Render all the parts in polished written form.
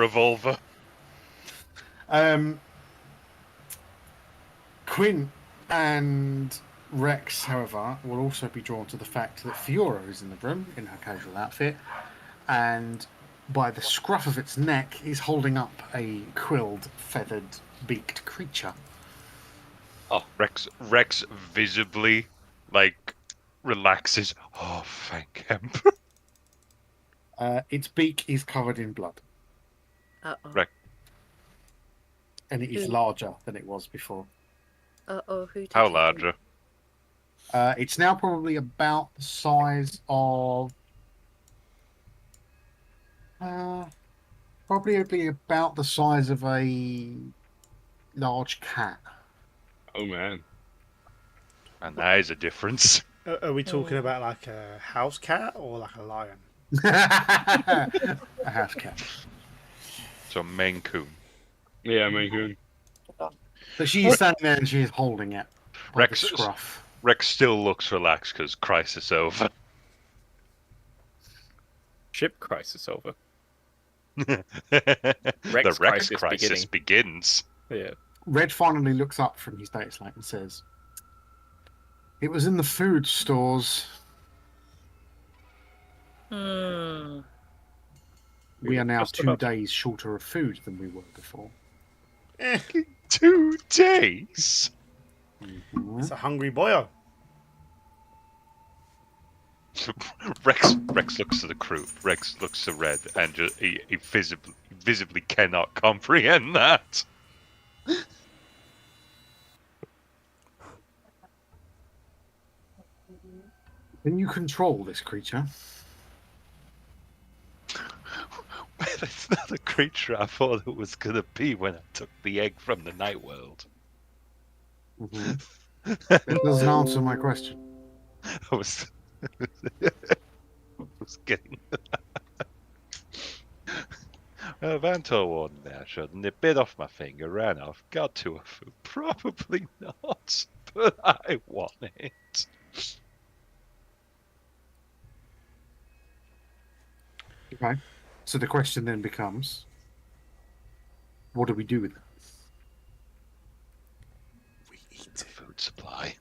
revolver. Quinn and Rex, however, will also be drawn to the fact that Fiora is in the room in her casual outfit, and by the scruff of its neck is holding up a quilled, feathered, beaked creature. Oh, Rex visibly, like, relaxes. Oh, thank him. Its beak is covered in blood. Uh-oh. Rex, And it is larger than it was before. Uh-oh, who did how he do? larger? It's now probably about the size of... probably about the size of a large cat. Oh man. And that is a difference. Are we talking about like a house cat or like a lion? A house cat. So Maine Coon. Yeah, Maine Coon. But she's standing there and she is holding it. By the scruff. Rex still looks relaxed because crisis over. Ship crisis over. The Rex crisis crisis begins. Yeah. Red finally looks up from his data slate and says, "It was in the food stores. We are now 2 days shorter of food than we were before." 2 days? It's a hungry boyo. Rex looks to the crew. Rex looks to Red, and he visibly cannot comprehend that. Can you control this creature? Well, it's not the creature I thought it was going to be when I took the egg from the night world. That doesn't answer my question. I was getting... Well, Vantor warned me I shouldn't. It bit off my finger, ran off, got to a food. Probably not, but I want it. Okay. So the question then becomes, what do we do with it? We eat the food supply.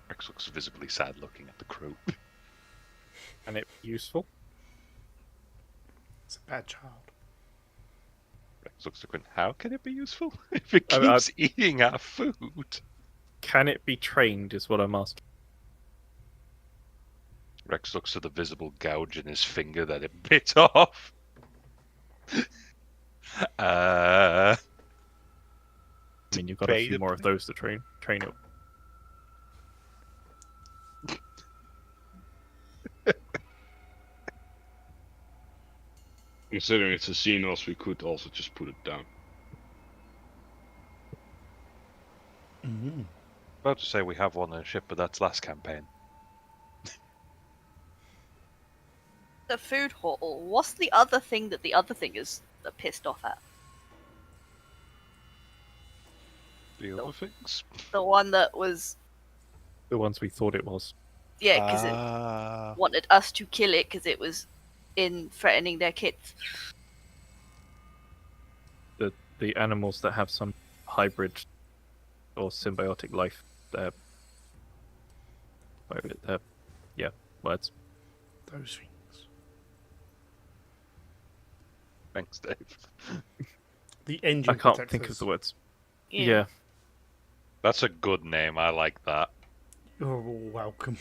Rex looks visibly sad looking at the crew. And it useful? It's a bad child. Rex looks to Quinn. How can it be useful if it keeps eating our food? Can it be trained is what I'm asking. Rex looks at the visible gouge in his finger that it bit off. I mean, you've got a few more of those to train it. Considering it's a Xenos, we could also just put it down. About to say we have one on a ship, but that's last campaign. The food hall. What's the other thing that the other thing is pissed off at? The other things? The one that was... The ones we thought it was. Yeah, because it wanted us to kill it because it was in threatening their kids. The animals that have some hybrid or symbiotic life. Yeah, words. Those things. Thanks, Dave. The engine I can't protectors. think of the words. Yeah. Yeah. That's a good name. I like that. You're all welcome.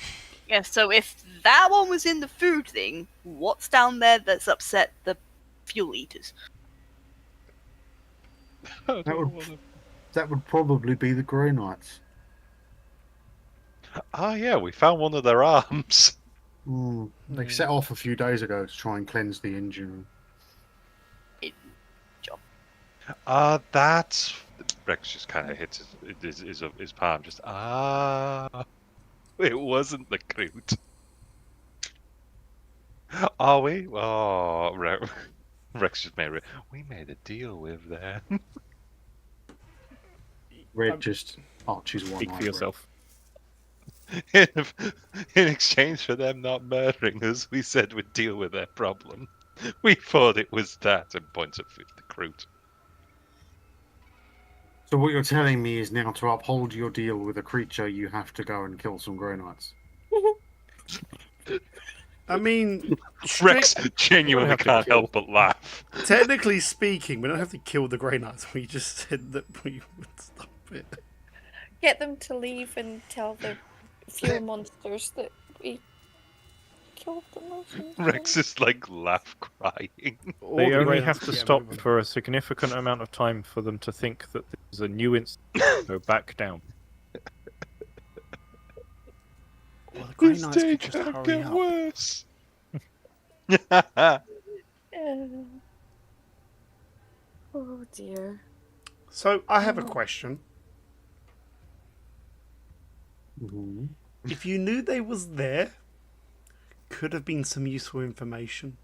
Yeah, so if that one was in the food thing, what's down there that's upset the fuel eaters? That would probably be the Grey Knights. Ah, yeah, we found one of their arms. They set off a few days ago to try and cleanse the engine. That's... Rex just kind of hits his palm. Just, it wasn't the Groot. Are we? Oh, Rex just made it. We made a deal with them. Red just arches one Speak eyebrow. for yourself. in, in exchange for them not murdering us, we said we'd deal with their problem. We thought it was that, and points at the Kroot. So what you're telling me is now to uphold your deal with a creature, you have to go and kill some Grey Knights. I mean, Rex genuinely can't help but laugh. technically speaking, we don't have to kill the Grey Knights. We just said that we would stop it. Get them to leave and tell the fuel monsters that we killed them or something. Rex is like laugh crying. All They the only Grey have Knights to get stop moving. for a significant amount of time for them to think that there's a new instance. Go back down. Well, the Grey This Knights day could just can't hurry get up. worse. Oh dear. So I have a question. Mm-hmm. If you knew they was there, could have been some useful information.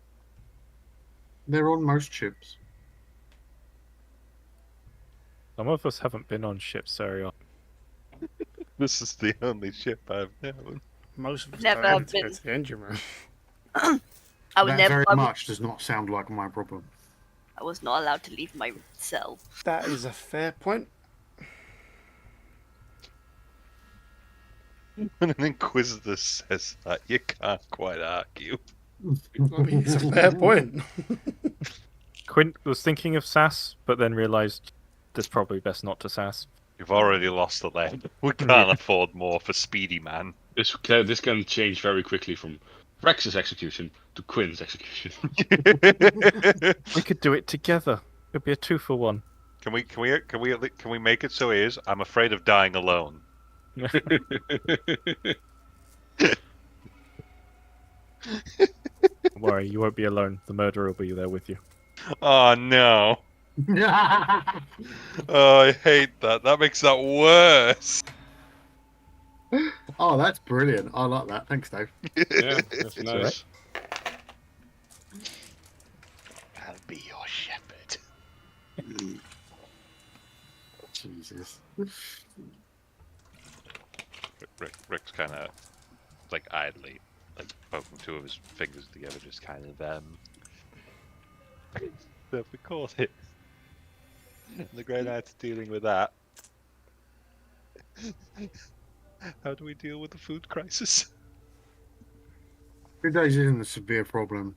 They're on most ships. Some of us haven't been on ships very often. This is the only ship I've known. Most of us Never don't go been. to the engine room. I would That never. very much does not sound like my problem. I was not allowed to leave my cell. That is a fair point. When an Inquisitor says that, you can't quite argue. I mean, it's a fair point. Quint was thinking of SAS, but then realised this probably best not to SAS. You've already lost a leg. We can't afford more for Speedy Man. This can change very quickly from Rex's execution to Quinn's execution. We could do it together. Could be a 2-for-1. Can we make it so it is? I'm afraid of dying alone. Don't worry, you won't be alone. The murderer will be there with you. Oh no. Oh, I hate that. That makes that worse. Oh, that's brilliant. I like that. Thanks, Dave. Yeah, that's nice. alright. I'll be your shepherd. Jesus. Rick's kind of like idly, like poking two of his fingers together, just kind of So if we caught it, the Grey Knight's dealing with that. How do we deal with the food crisis? 2 days isn't a severe problem.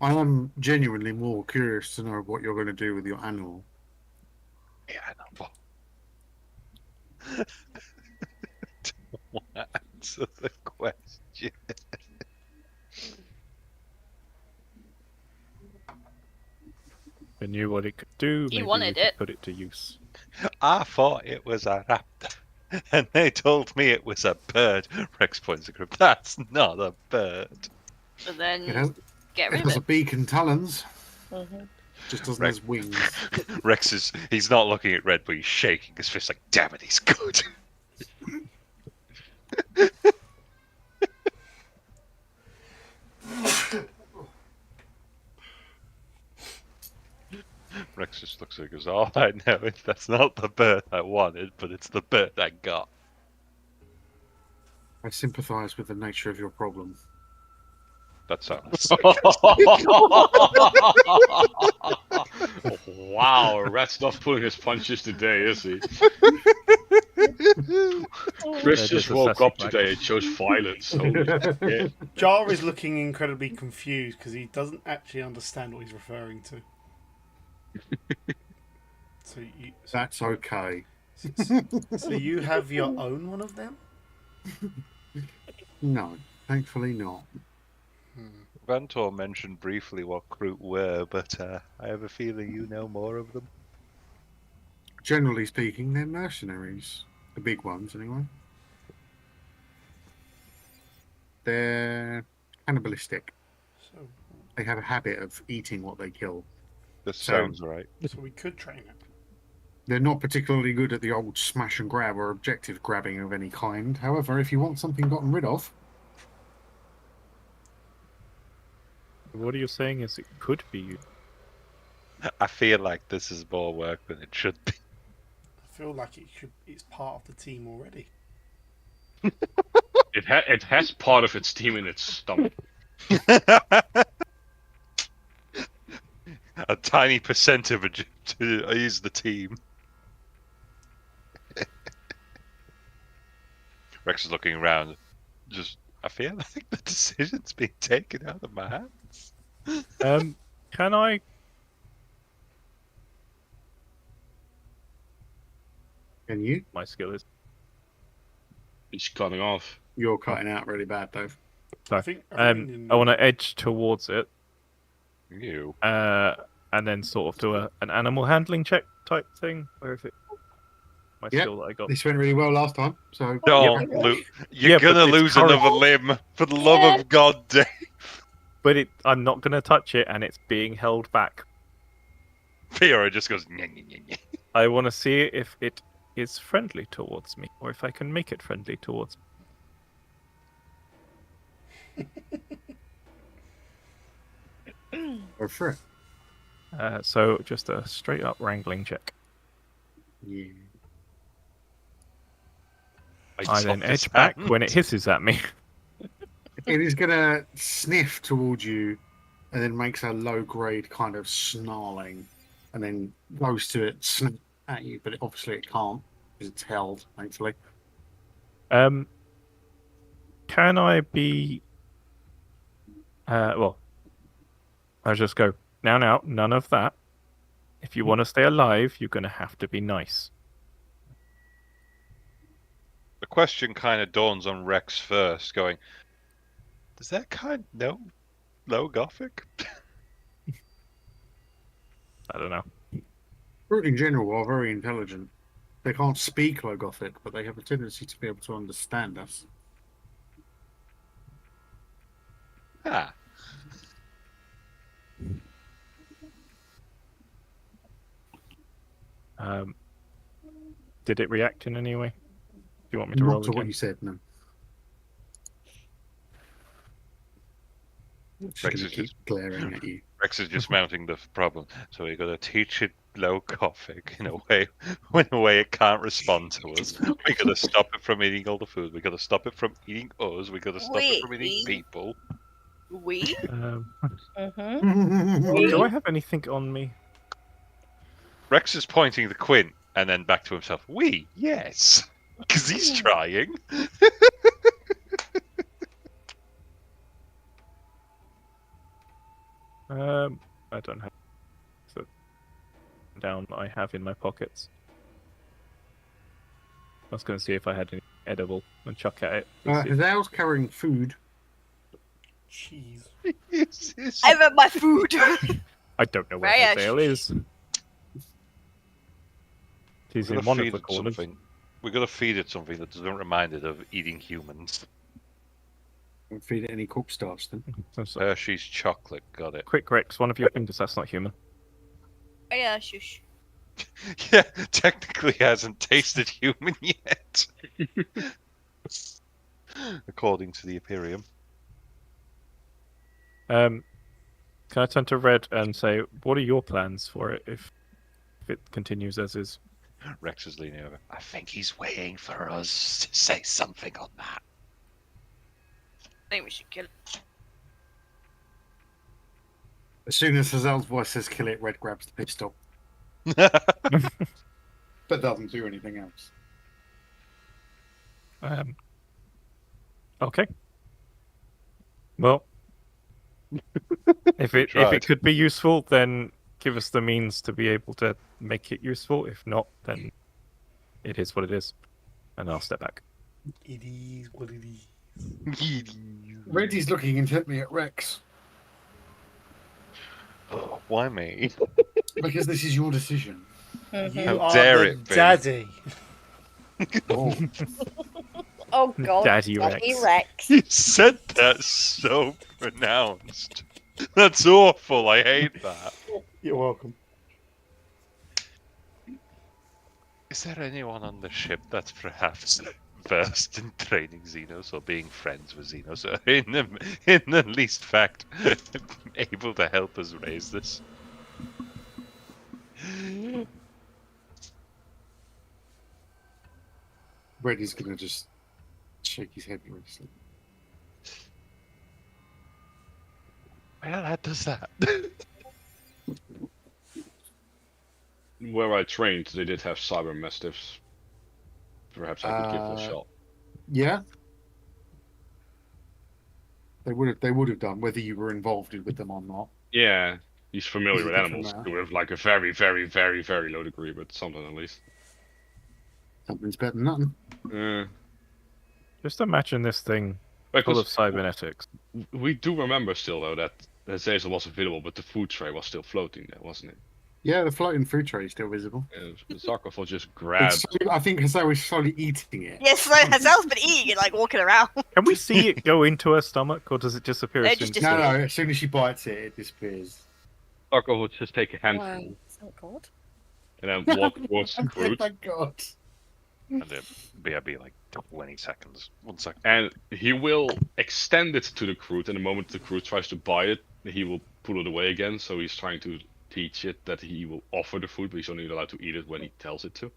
I am genuinely more curious to know what you're going to do with your animal. Yeah, I know. Don't want to answer the question. We knew what it could do. He Maybe wanted we could it. put it to use. I thought it was a raptor, and they told me it was a bird. Rex points at group. That's not a bird. But then It has, get it rid has of a it. beak and talons. Mm-hmm. Just doesn't Right. have wings. Rex he's not looking at Red, but he's shaking his fist like, damn it, he's good. Rex just looks at it and goes, all I know is that's not the bird I wanted, but it's the bird I got. I sympathise with the nature of your problem. That sounds Wow, Rat's not pulling his punches today, is he? Chris Yeah, just just woke up assessing today and chose violence. Holy shit. Jar is looking incredibly confused because he doesn't actually understand what he's referring to. That's okay. So you have your own one of them? No, thankfully not. Vantor mentioned briefly what Kroot were, but I have a feeling you know more of them. Generally speaking, they're mercenaries. The big ones, anyway. They're cannibalistic. So, They have a habit of eating what they kill. This So- sounds right. so we could train it. They're not particularly good at the old smash and grab or objective grabbing of any kind. However, if you want something gotten rid of, What are you saying is it could be you? I feel like this is more work than it should be. I feel like it's part of the team already. It has part of its team in its stomach. A tiny percent of it is the team. Rex is looking around. I feel like the decision's being taken out of my hands. Can I? Can you? My skill is. It's cutting off. You're cutting out really bad, Dave. I think in- I want to edge towards it, You. and then sort of do an animal handling check type thing. Where is it? My Yep. skill that I got. This went really well last time, so Don't You're Yeah, but gonna it's lose current. another limb. For the love of God, Dave. But I'm not going to touch it, and it's being held back. Fiora just goes. Nye, nye, nye, nye. I want to see if it is friendly towards me, or if I can make it friendly towards me. go for it. So just a straight up wrangling check. Yeah. I then edge back when it hisses at me. It is gonna sniff towards you, and then makes a low-grade kind of snarling, and then goes to it, snap at you, but obviously it can't because it's held, thankfully. Can I be? Well, I'll just go now. None of that. If you want to stay alive, you're going to have to be nice. The question kind of dawns on Rex first, going, does that kind know low Gothic? I don't know. Brute in general are very intelligent. They can't speak Low Gothic, but they have a tendency to be able to understand us. Ah. Did it react in any way? Do you want me to roll Not to what again? you said, no. She's Rex gonna is keep just- glaring at you. Rex is just mounting the problem. So we got to teach it low Gothic in a way it can't respond to us. We got to stop it from eating all the food. We got to stop it from eating us. We got to stop it from eating people. We? Do I have anything on me? Rex is pointing the Quint and then back to himself. We, yes, because he's trying. I don't have the down I have in my pockets. I was going to see if I had any edible and chuck at it. Hazel's carrying food. Cheese. I want my food. I don't know where Right, Hazel is. She's We in gotta one of feed the it corners. something. We got to feed it something that doesn't remind it of eating humans. Don't feed it any corpse starch then. Hershey's chocolate, got it. Quick, Rex, one of your fingers, that's not human. Oh yeah, shush. Yeah, technically hasn't tasted human yet. According to the Imperium. Can I turn to Red and say, what are your plans for it if it continues as is? Rex is leaning over. I think he's waiting for us to say something on that. I think we should kill it. As soon as Hazel's voice says kill it, Red grabs the pistol. But doesn't do anything else. Okay. Well, if it could be useful, then give us the means to be able to make it useful. If not, then it is what it is, and I'll step back. It is what it is. Reddy's looking intently at Rex Oh, why me? because this is your decision. You How are dare the it be. daddy. Oh, Oh god, Daddy Daddy Rex. Rex. You said that so pronounced. That's awful. I hate that. You're welcome. Is there anyone on the ship that's perhaps versed in training Xenos or being friends with Xenos, or in the least fact able to help us raise this? Reddy's gonna just shake his head nervously. Where the hell does that? Where I trained, they did have cyber mastiffs. Perhaps I could give it a shot. Yeah. They would have done, whether you were involved with them or not. Yeah, he's familiar Is it with different animals now? to have like a very, very, very, very low degree, but something at least. Something's better than nothing. Just imagine this thing full of Because cybernetics. we do remember still though that Zazel was available, but the food tray was still floating there, wasn't it? Yeah, the floating food tray is still visible. Zarkov will just grab. I think Hazel was slowly eating it. Yes, so Hazel's been eating it, like walking around. Can we see it go into her stomach, or does it disappear It as soon just as No, disappears. no. As soon as she bites it, it disappears. Zarkov will just take a handful Wow, thank God. and then walk towards the Oh fruit, my God. And it'd be like 20 seconds. 1 second. and he will extend it to the Groot. And the moment the Groot tries to buy it, he will pull it away again. So he's trying to teach it that he will offer the food, but he's only allowed to eat it when he tells it to.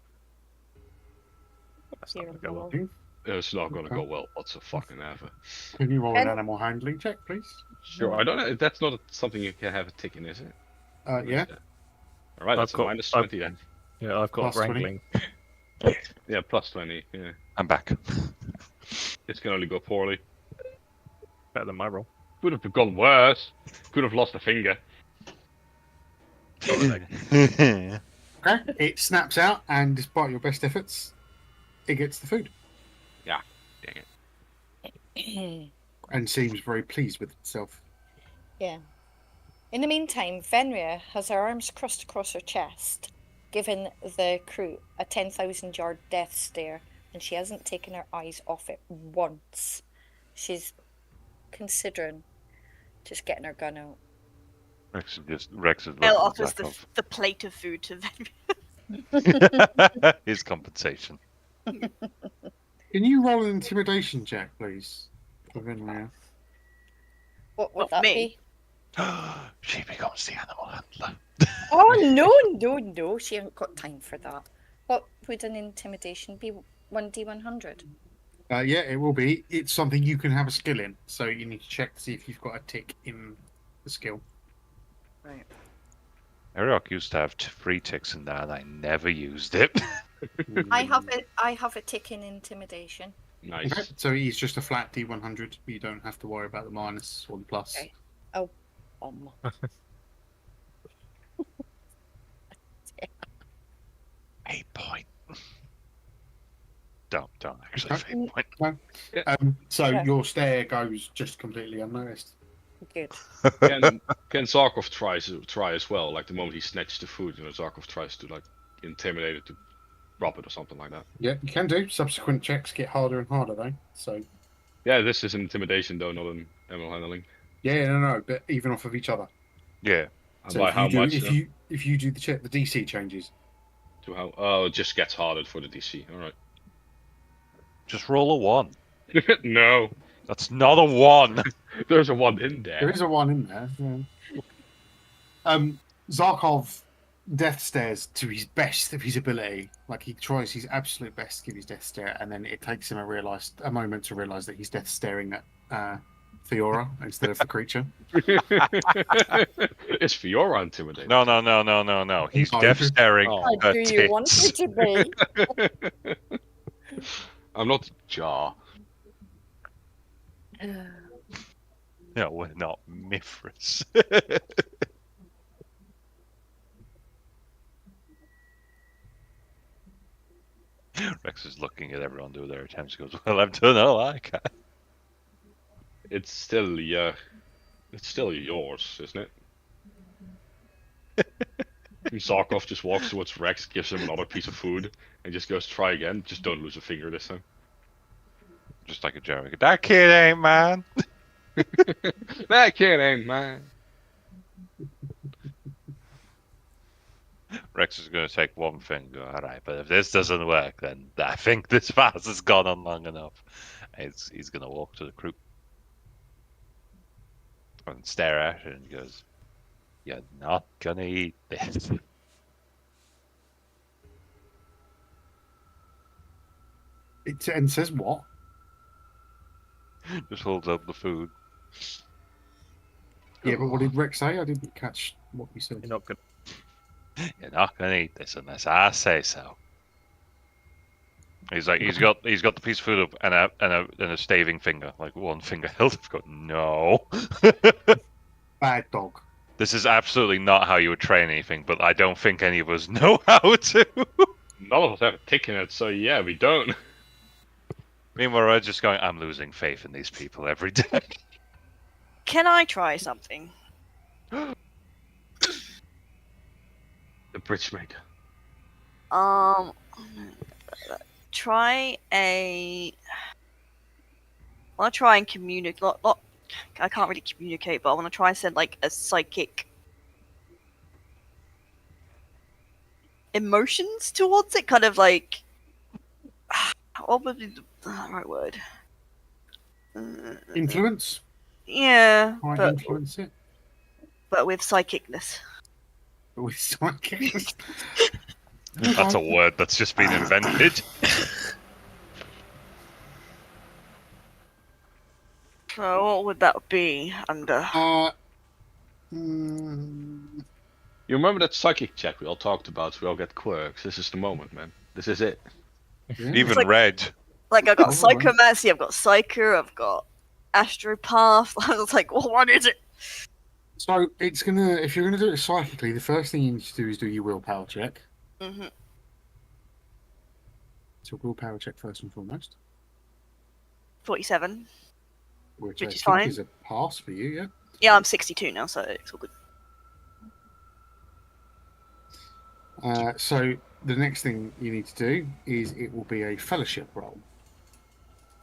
That's not gonna go well. It's not gonna go well whatsoever. Can you roll an And- animal handling check, please? Sure, I don't know. That's not something you can have a tick in, is it? Yeah. All right, that's I've a got- minus 20 then. Yeah, I've got Plus 20. wrangling. Yeah, plus 20. Yeah, I'm back. this can only go poorly. Better than my roll. Could have gone worse. Could have lost a finger. Okay. It snaps out, and despite your best efforts, it gets the food Dang it. and seems very pleased with itself. Yeah. In the meantime, Fenrir has her arms crossed across her chest, giving the crew a 10,000-yard death stare, and she hasn't taken her eyes off it once. She's considering just getting her gun out. Rex is Elle looking offers back off. the plate of food to Venria. His compensation. Can you roll an intimidation check, please? For Venria? What would Not that me. be? She becomes the animal handler. Oh, no. She hasn't got time for that. What would an intimidation be? 1d100? Yeah, it will be. It's something you can have a skill in, so you need to check to see if you've got a tick in the skill. Right. Ariok used to have 3 ticks in that, and I never used it. I have a tick in intimidation. Nice. Okay, so he's just a flat D100. You don't have to worry about the minus or the plus. Okay. Um, 8 point. Don't actually Okay. 8 point. So Yeah. your stare goes just completely unnoticed. good. Can Zarkov try as well? Like the moment he snatches the food, Zarkov tries to like intimidate it to rob it or something like that. Yeah, you can do. Subsequent checks get harder and harder though. So Yeah, this is an intimidation though, not an animal handling. yeah, no, but even off of each other. Yeah. And So by if how you do, much? if you do the check, the DC changes. To how? Oh, it just gets harder for the DC. All right. Just roll a 1. No, That's not a 1. there's a 1 in There there. is a one in there. Yeah. Zarkov death stares to his best of his ability. Like he tries his absolute best to give his death stare, and then it takes him a moment to realize that he's death staring at Fiora instead of the creature. Is Fiora intimidating? No. He's Oh, deaf staring Oh. at Do you want her tits. to be? I'm not Jar. No, we're not Mithras. Rex is looking at everyone do their attempts. He goes, "Well, I've done all I can." It's still yours, isn't it? Zarkov just walks towards Rex, gives him another piece of food, and just goes, "Try again. Just don't lose a finger this time." Just like a joke. That kid ain't mine. That kid ain't mine. Rex is going to take one finger. All right, but if this doesn't work, then I think this fast has gone on long enough. He's going to walk to the crew and stare at her and goes, "You're not gonna eat this." And says what? Just holds up the food. Yeah, but what did Rex say? I didn't catch what you said. You're not gonna. You're not gonna eat this unless I say so. He's like, he's got the piece of food up and a staving finger, like one finger held. I've got no. Bad dog. This is absolutely not how you would train anything, but I don't think any of us know how to. None of us have a tick in it, so yeah, we don't. Meanwhile, we're just going, I'm losing faith in these people every day. Can I try something? The bridge maker. Try a. I want to try and communicate. Not. I can't really communicate, but I want to try and send like a psychic emotions towards it, kind of like. What would be the right word? Influence? Yeah, Try and but influence it? with psychicness. With psychic? That's a word that's just been invented. So what would that be under? Mm, You remember that psychic check we all talked about? So we all get quirks. This is the moment, man. This is it. yeah. Even like- Red. Like I've got Oh, right. psychomancy, I've got psycho, I've got astropath. I was like, well, what is it? So it's gonna. If you're gonna do it psychically, the first thing you need to do is do your willpower check. Mm-hmm. So willpower check first and foremost, 47. which Which I is think fine. is a pass for you. Yeah. Yeah, I'm 62 now, so it's all good. So the next thing you need to do is it will be a fellowship roll.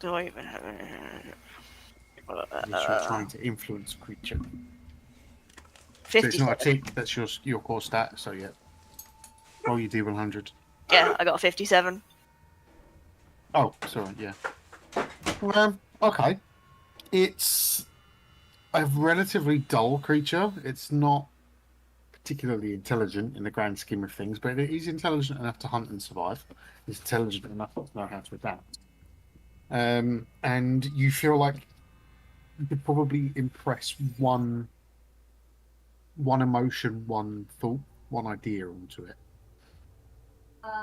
Do I even have Which you're trying to influence a creature. So 50? it's not a tick. That's your core stat. So yeah. Roll your D100. Yeah, I got a 57. Oh, sorry. Yeah. Okay. It's a relatively dull creature. It's not particularly intelligent in the grand scheme of things, but it is intelligent enough to hunt and survive. It's intelligent enough to know how to adapt. And you feel like you could probably impress one emotion, one thought, one idea onto it.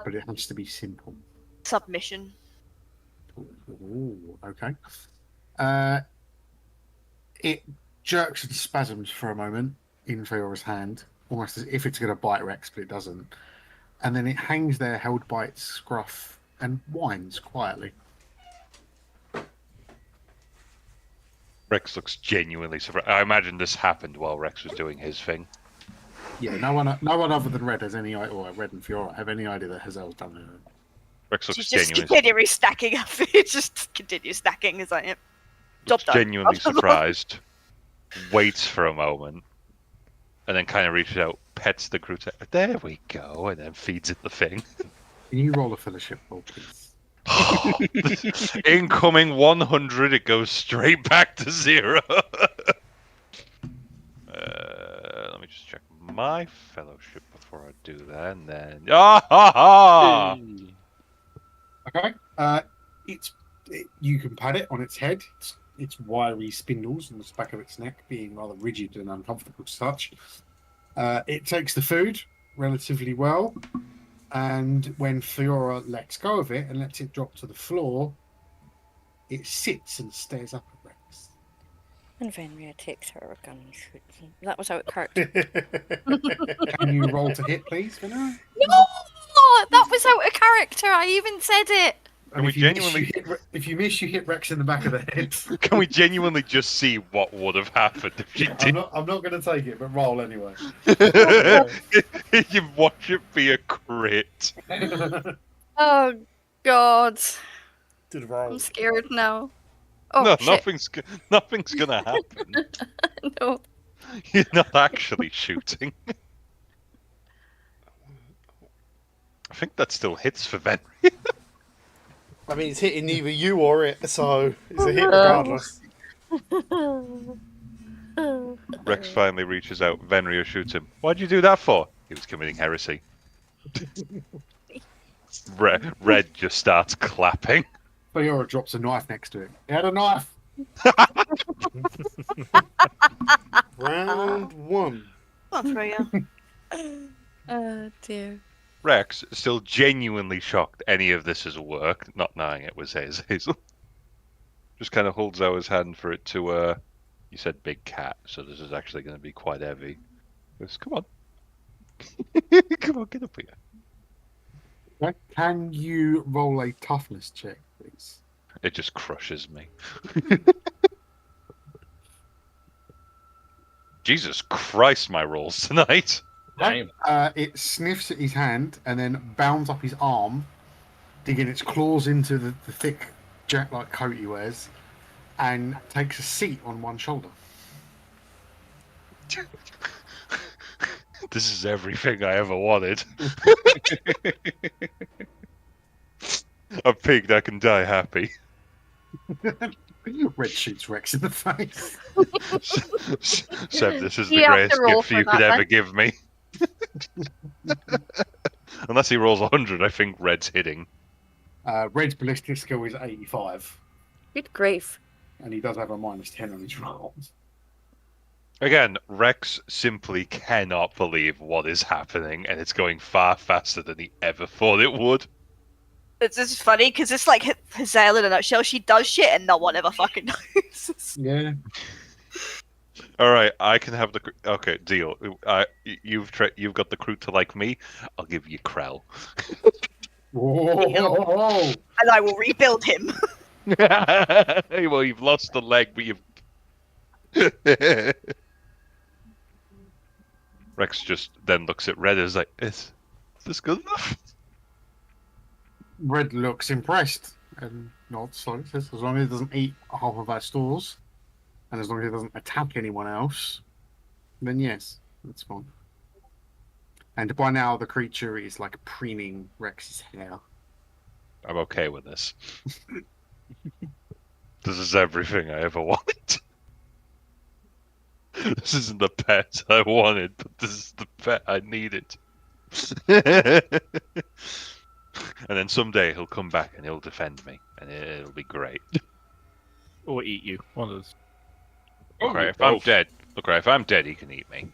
But it has to be simple. Submission. Ooh, okay. It jerks and spasms for a moment in Fiora's hand, almost as if it's going to bite Rex, but it doesn't. And then it hangs there, held by its scruff, and whines quietly. Rex looks genuinely surprised. I imagine this happened while Rex was doing his thing. Yeah, no one other than Red has any idea, or Red and Fiora have any idea that Hazel's done it. Rex looks She's just genuinely, continually stacking up. Just continue stacking as I am. Job looks done. genuinely surprised, waits for a moment, and then kind of reaches out, pets the crew. There we go, and then feeds it the thing. Can you roll a fellowship roll, please? Incoming 100, it goes straight back to 0. Let me just check my fellowship before I do that, and then Okay. You can pat it on its head. Its wiry spindles on the back of its neck being rather rigid and uncomfortable to touch. It takes the food relatively well, and when Fiora lets go of it and lets it drop to the floor, it sits and stares up at Rex. And Venria takes her gun and shoots him. That was out of character. Can you roll to hit, please, Vinara? No! That was out of character. I even said it. And we if you miss, genuinely- if you miss, you hit Rex in the back of the head. Can we genuinely just see what would have happened if she I'm not going to take it, but roll anyway. did? You watch it be a crit. Oh, God. Did roll. I'm scared now. Oh, No, shit. nothing's gonna happen. No. You're not actually shooting. I think that still hits for Venry. I mean, it's hitting either you or it, so it's a hit regardless. Rex finally reaches out. Venrio shoots him. Why'd you do that for? He was committing heresy. Red just starts clapping. Fiora drops a knife next to it. He had a knife. Round one. Come on, Freya. Oh dear. Rex, still genuinely shocked any of this has worked, not knowing it was Hazel. Just kind of holds out his hand for it to, you said big cat, so this is actually going to be quite heavy. Goes, come on. Come on, get up here. Right, can you roll a toughness check, please? It just crushes me. Jesus Christ, my rolls tonight. Right, it sniffs at his hand and then bounds up his arm, digging its claws into the thick jack-like coat he wears, and takes a seat on one shoulder. This is everything I ever wanted. A pig that can die happy. Red shoots Rex in the face. Seb, this is the You have greatest to roll gift for you that, could ever then. give me. Unless he rolls 100, I think Red's hitting. Red's ballistic skill is 85, Good grief. and he does have a -10 on his rolls. Again, Rex simply cannot believe what is happening, and it's going far faster than he ever thought it would. It's just funny because it's like Hazel in a nutshell. She does shit and no one ever fucking knows. Yeah. All right, I can have the. Okay, deal. You've got the crew to like me. I'll give you Krell. Whoa. And I will rebuild him. Well, you've lost the leg, but you've. Rex just then looks at Red and is like, "Is this good enough?" Red looks impressed and nods slightly. Says, as long as he doesn't eat half of our stores, and as long as he doesn't attack anyone else, then yes, that's fine. And by now, the creature is like preening Rex's hair. I'm okay with this. This is everything I ever wanted. This isn't the pet I wanted, but this is the pet I needed. And then someday he'll come back and he'll defend me, and it'll be great. Or eat you. One of those. Okay, if I'm dead, if I'm dead, he can eat me.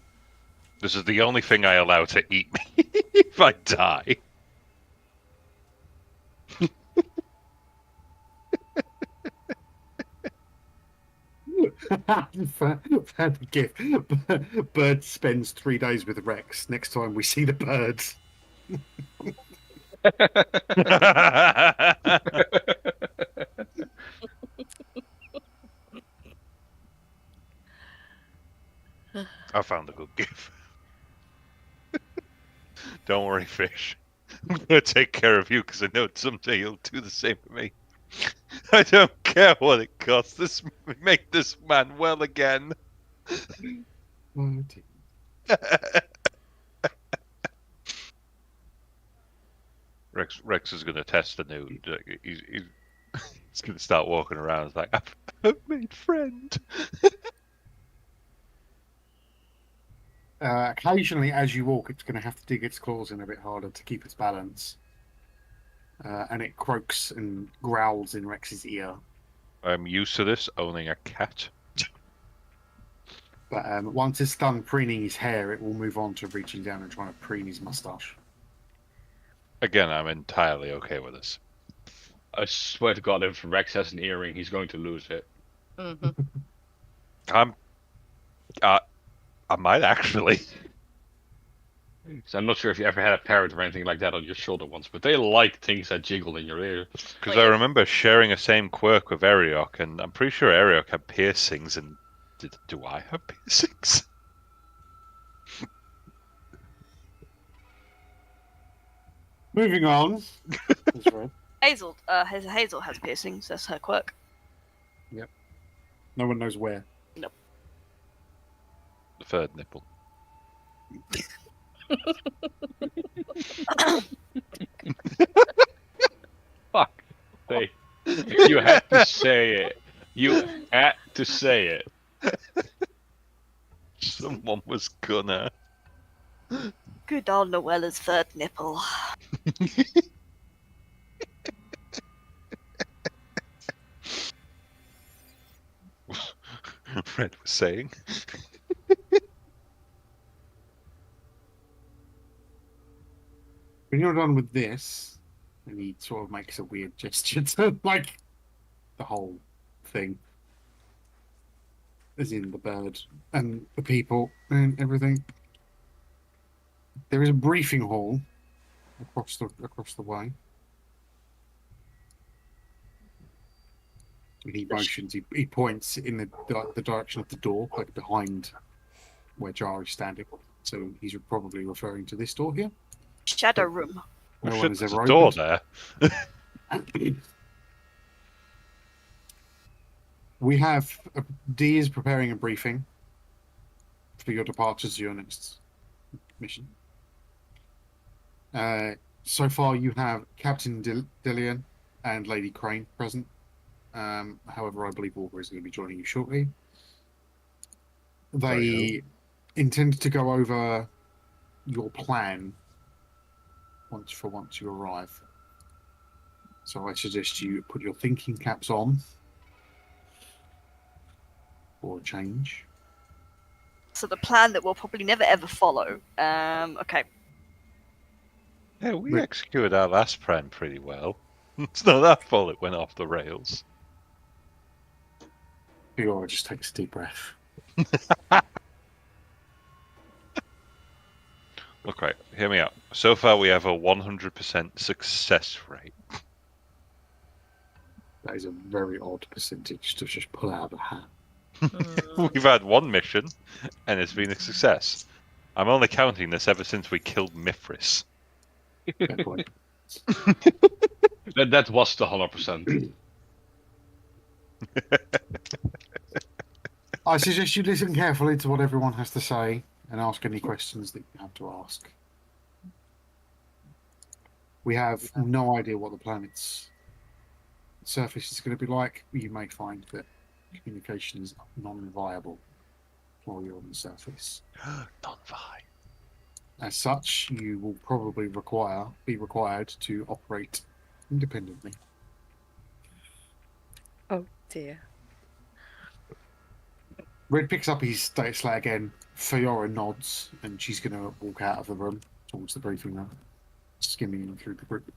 This is the only thing I allow to eat me if I die. Found a gift. Bird spends 3 days with Rex. Next time we see the birds. I found a good gift. Don't worry, fish. I'm gonna take care of you because I know someday you'll do the same to me. I don't care what it costs. This make this man well again. Oh, dear. Rex is gonna test the new. He's gonna start walking around. It's like I've made friend. Occasionally, as you walk, it's going to have to dig its claws in a bit harder to keep its balance. And it croaks and growls in Rex's ear. I'm used to this owning a cat. But once it's done preening his hair, it will move on to reaching down and trying to preen his moustache. Again, I'm entirely okay with this. I swear to God, if Rex has an earring, he's going to lose it. Mm-hmm. I might actually. So I'm not sure if you ever had a parrot or anything like that on your shoulder once, but they like things that jiggle in your ear. Because I remember sharing a same quirk with Ariok, and I'm pretty sure Ariok had piercings, and do I have piercings? Moving on. That's right. Hazel has piercings. That's her quirk. No one knows where. The third nipple. Fuck. You had to say it. You had to say it. Someone was gonna. Good old Noella's third nipple. Red was saying. When you're done with this, and he sort of makes a weird gesture to like the whole thing, as in the bird and the people and everything. There is a briefing hall across the way. And he motions. He points in the direction of the door, like behind where Jar is standing. So he's probably referring to this door here. Shadow room. No Oh, one shit, has there's ever a door opened. there. We have D is preparing a briefing for your departures to your next mission. So far, you have Captain Dillian and Lady Crane present. However, I believe Walker is going to be joining you shortly. They intend to go over your plan once you arrive. So I suggest you put your thinking caps on for a change. So the plan that we'll probably never ever follow. Okay. Yeah, we executed our last plan pretty well. It's not our fault it went off the rails. Fiora just takes a deep breath. Look, right, hear me out. So far, we have a 100% success rate. That is a very odd percentage to just pull out of a hat. We've had one mission, and it's been a success. I'm only counting this ever since we killed Mithras. Fair point. That was the 100%. I suggest you listen carefully to what everyone has to say and ask any questions that you have to ask. We have no idea what the planet's surface is going to be like. You may find that communication is non-viable while you're on the surface. Non-vi. As such, you will probably be required to operate independently. Oh dear. Red picks up his data slate again. Fiora nods, and she's going to walk out of the room towards the briefing room, skimming through the group.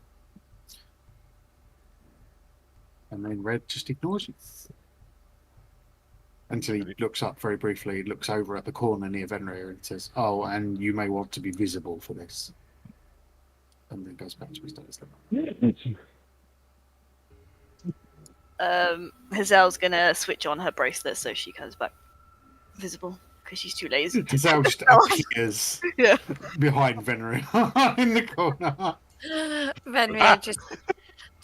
And then Red just ignores you. Until he looks up very briefly, looks over at the corner near Venria and says, "Oh, and you may want to be visible for this." And then goes back to his data slate. Hazel's gonna switch on her bracelet so she comes back visible because she's too lazy. Hazel just appears Yeah. behind Venria in the corner. Venria just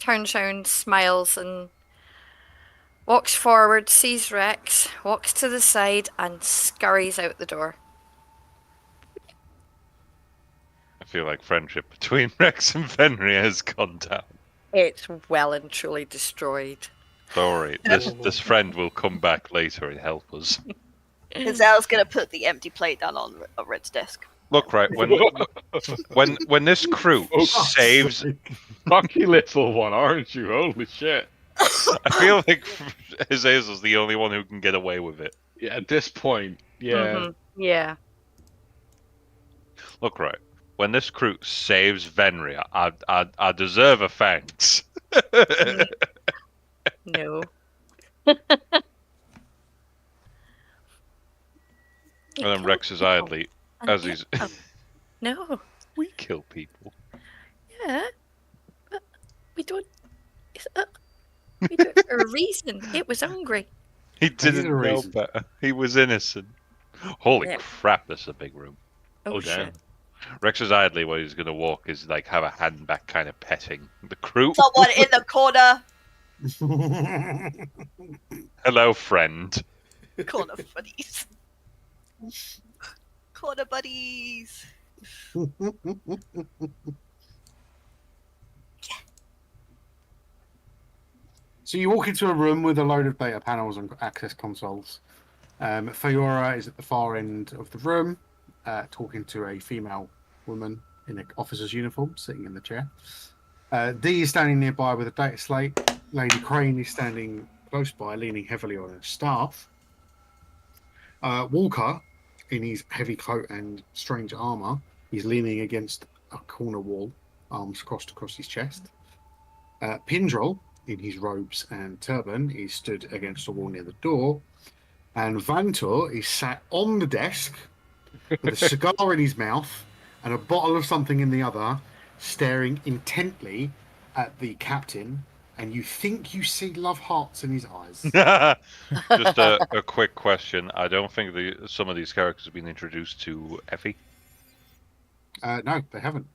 turns around, smiles, and walks forward, sees Rex, walks to the side, and scurries out the door. I feel like friendship between Rex and Fenrir has gone down. It's well and truly destroyed. Don't worry, this friend will come back later and help us. Hazel's gonna put the empty plate down on Red's desk. Look, right, when this crew saves... Lucky little one, aren't you? Holy shit. I feel like Azazel's the only one who can get away with it. Yeah, at this point, yeah. Mm-hmm. Yeah. Look, right, when this crew saves Venria, I deserve a thanks. No. And then Rex is idly, as he's... No. We kill people. Yeah. But we don't. We do it for a reason. It was hungry. He didn't know reason. better. He was innocent. Holy Yeah. crap, this is a big room. Oh, damn. shit. Rex is idly where he's going to walk is like have a hand back kind of petting the crew. Someone in the corner. Hello, friend. Corner buddies. Corner buddies. So you walk into a room with a load of data panels and access consoles. Fiora is at the far end of the room, talking to a female woman in an officer's uniform, sitting in the chair. D is standing nearby with a data slate. Lady Crane is standing close by, leaning heavily on her staff. Walker, in his heavy coat and strange armor, he's leaning against a corner wall, arms crossed across his chest. Pindrol, in his robes and turban, is stood against a wall near the door. And Vantor is sat on the desk with a cigar in his mouth and a bottle of something in the other, staring intently at the captain. And you think you see love hearts in his eyes. Just a quick question. I don't think some of these characters have been introduced to Effie. No, they haven't.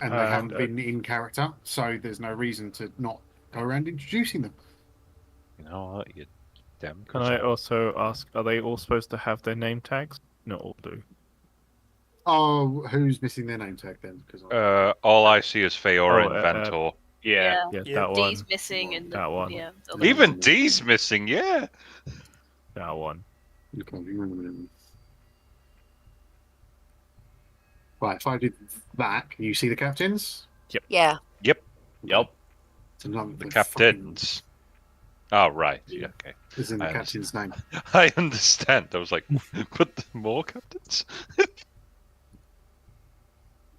And they haven't been in character, so there's no reason to not go around introducing them. You know what? You damn. Can I also ask, are they all supposed to have their name tags? Not all do. Oh, who's missing their name tag then? Because All I see is Feora Oh, and Vantor. Yeah. Yeah, Yeah. that one. D's missing and That one. Yeah. Even D's missing, yeah. That one. Right, if I did that, can you see the captains? Yeah. Yep. So none of The the captains. Oh, right. Yeah, okay. is in the I captain's name. I understand. I was like, but more captains?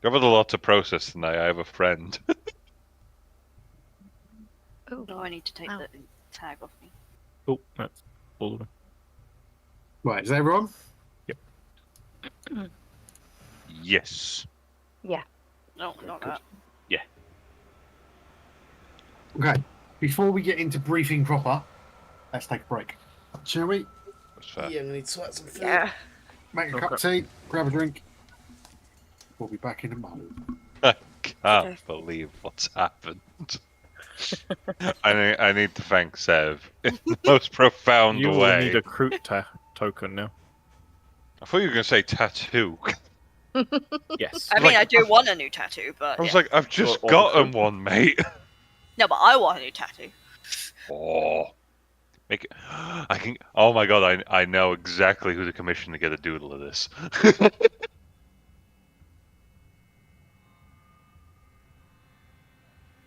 Covered a lot to process tonight. I have a friend. Oh, No, I need to take Ow. the tag off me. Oh, that's all of them. Right, is that everyone? Yes. yeah. No, not good. that. Okay. Before we get into briefing proper, let's take a break. Shall we? That's fair. Yeah, I'm gonna need to sort out some food. Yeah. Make a cup of tea, grab a drink. We'll be back in a moment. I Okay. can't believe what's happened. I need to thank Sev in the most profound You will way. need a crew token now. I thought you were going to say tattoo. Yes. I mean, Like, I do want a new tattoo, but I was yeah. like, I've just Or gotten recruit. one, mate. No, but I want a new tattoo. Oh, make it. I can. Oh my god, I know exactly who to commission to get a doodle of this.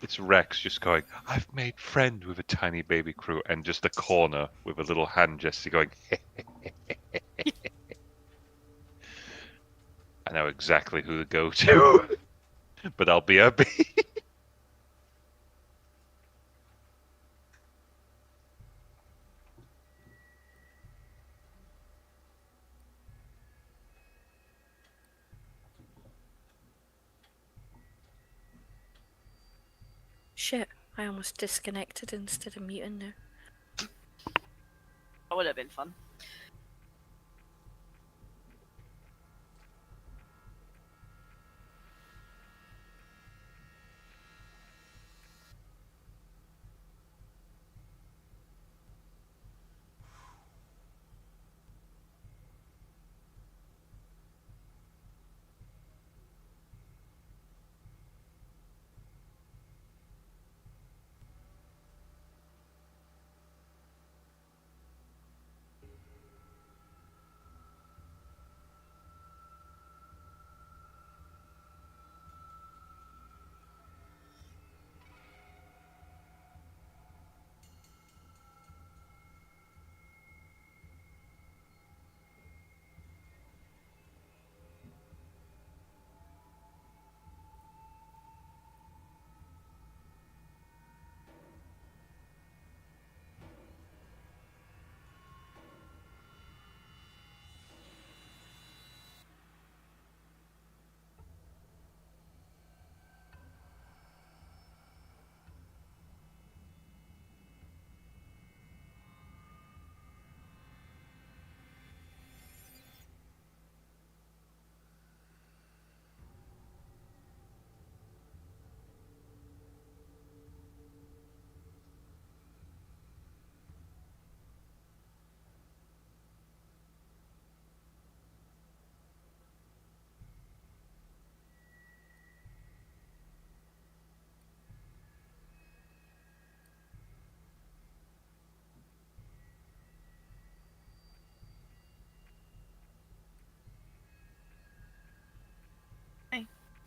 It's Rex just going, I've made friend with a tiny baby crew, and just a corner with a little hand gesture going, I know exactly who to go to, but I'll be a bee. Shit, I almost disconnected instead of muting now. That would have been fun.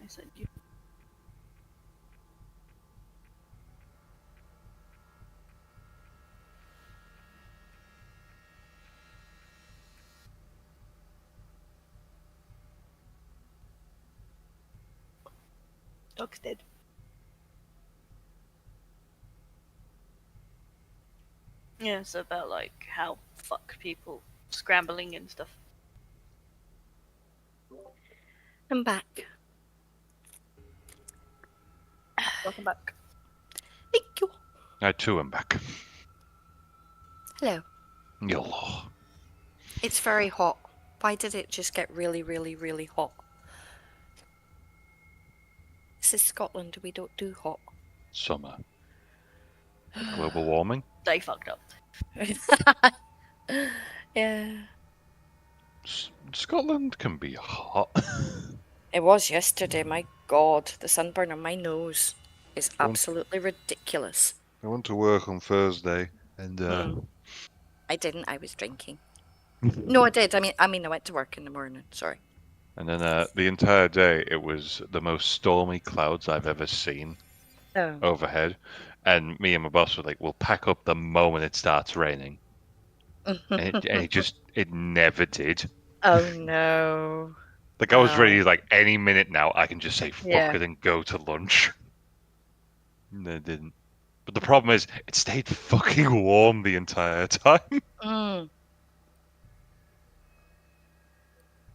I said you. dog's dead. Yeah, it's about like how fuck people scrambling and stuff. I'm back. Welcome back. Thank you. I too am back. Hello. Yellow. It's very hot. Why did it just get really, really, really hot? This is Scotland. We don't do hot. Summer. Global warming. They fucked up. Yeah. Scotland can be hot. It was yesterday. My God, the sunburn on my nose is absolutely ridiculous. I went to work on Thursday, and I didn't. I was drinking. No, I did. I mean, I went to work in the morning. Sorry. and then the entire day it was the most stormy clouds I've ever seen Oh. overhead. And me and my boss were like, "We'll pack up the moment it starts raining," and it never did. Oh no. Like I was ready, Wow. like any minute now, I can just say fuck Yeah. it and go to lunch. And it didn't. But the problem is, it stayed fucking warm the entire time. Mm.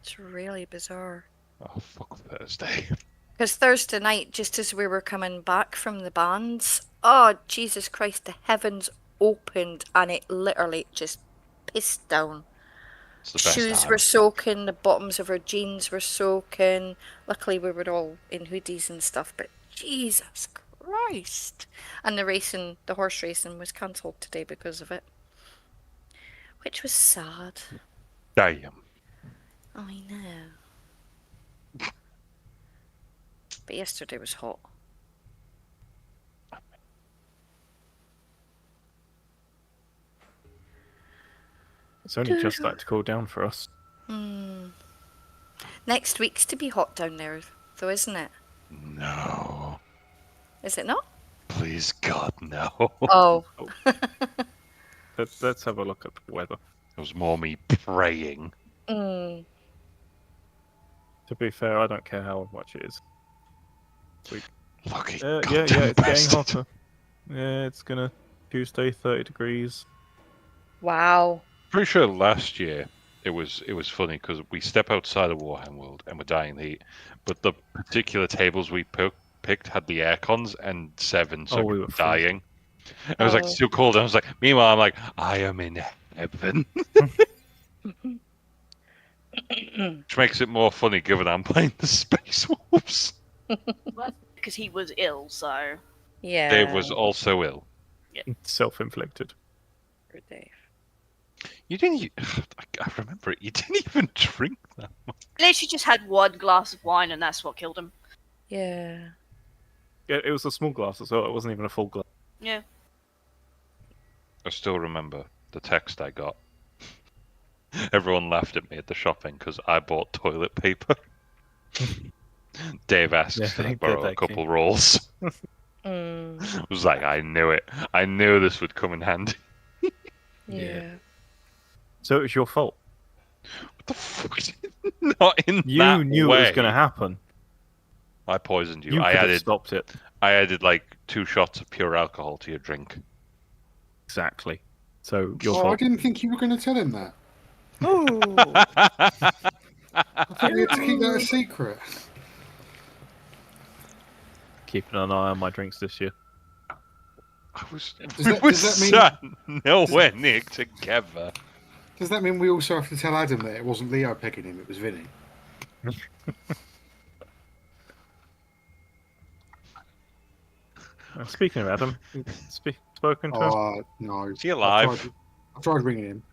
It's really bizarre. Oh fuck Thursday. Because Thursday night, just as we were coming back from the bands, oh Jesus Christ, the heavens opened and it literally just pissed down. It's the best Shoes time. were soaking, the bottoms of our jeans were soaking. Luckily, we were all in hoodies and stuff, but Jesus Christ. And the horse racing was cancelled today because of it. Which was sad. Damn. I know. But yesterday was hot. It's only just started to cool down for us. Next week's to be hot down there, though, isn't it? No. Is it not? Please God, no. Oh. Let's have a look at the weather. It was more me praying. Mm. To be fair, I don't care how much it is. Lucky Yeah, goddamn it's getting bastard. hotter. Yeah, it's gonna Tuesday 30 degrees. Wow. Pretty sure last year it was funny because we step outside of Warhammer World and we're dying the heat, but the particular tables we picked had the air cons and seven, so we we were were dying. And it was like Oh. it's too cold, and I was like, meanwhile, I'm like, I am in heaven, which makes it more funny given I'm playing the Space Wolves. Because he was ill, so. Yeah. Dave was also ill. Self-inflicted. Poor Dave. You didn't. I remember it. You didn't even drink that much. Literally just had one glass of wine and that's what killed him. Yeah. Yeah, it was a small glass as well. It wasn't even a full glass. Yeah. I still remember the text I got. Everyone laughed at me at the shopping because I bought toilet paper. Dave asks Yeah, to they did borrow a that, couple rolls. Mm. I was like, I knew it. I knew this would come in handy. Yeah. So it was your fault. What the fuck? Not in You that knew way. it was going to happen. I poisoned you. You I could have added. stopped it. I added like 2 shots of pure alcohol to your drink. Exactly. So your Oh, I fault. didn't think you were going to tell him that. Oh. I thought we had to keep that a secret. Keeping an eye on my drinks this year. I was. Does we that mean- sat nowhere near together. Does that mean we also have to tell Adam that it wasn't Leo picking him, it was Vinny? Speaking of Adam, spoken to us. Oh, no. Is he alive? I tried ringing him.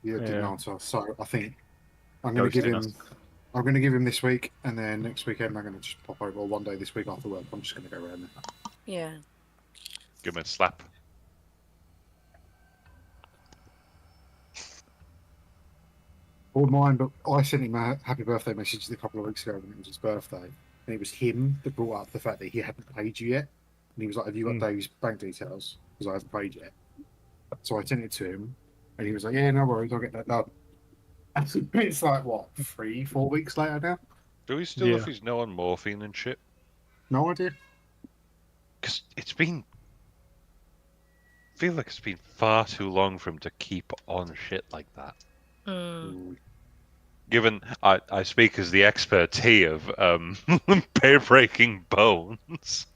He didn't Yeah. answer. So I think I'm going to give Ghosting him. us. I'm going to give him this week, and then next weekend I'm going to just pop over. Or one day this week after work, I'm just going to go around there. Yeah. Give him a slap. I wouldn't mind, but I sent him a happy birthday message a couple of weeks ago when it was his birthday, and it was him that brought up the fact that he hadn't paid you yet. And he was like, "Have you got Dave's bank details? Because I haven't paid yet." So I sent it to him, and he was like, "Yeah, no worries, I'll get that done." And it's like what, 3-4 weeks later now? Do we still know Yeah. if he's no on morphine and shit? No idea. Because it's been. I feel like it's been far too long for him to keep on shit like that. Mm. Given I speak as the expertise of breaking bones.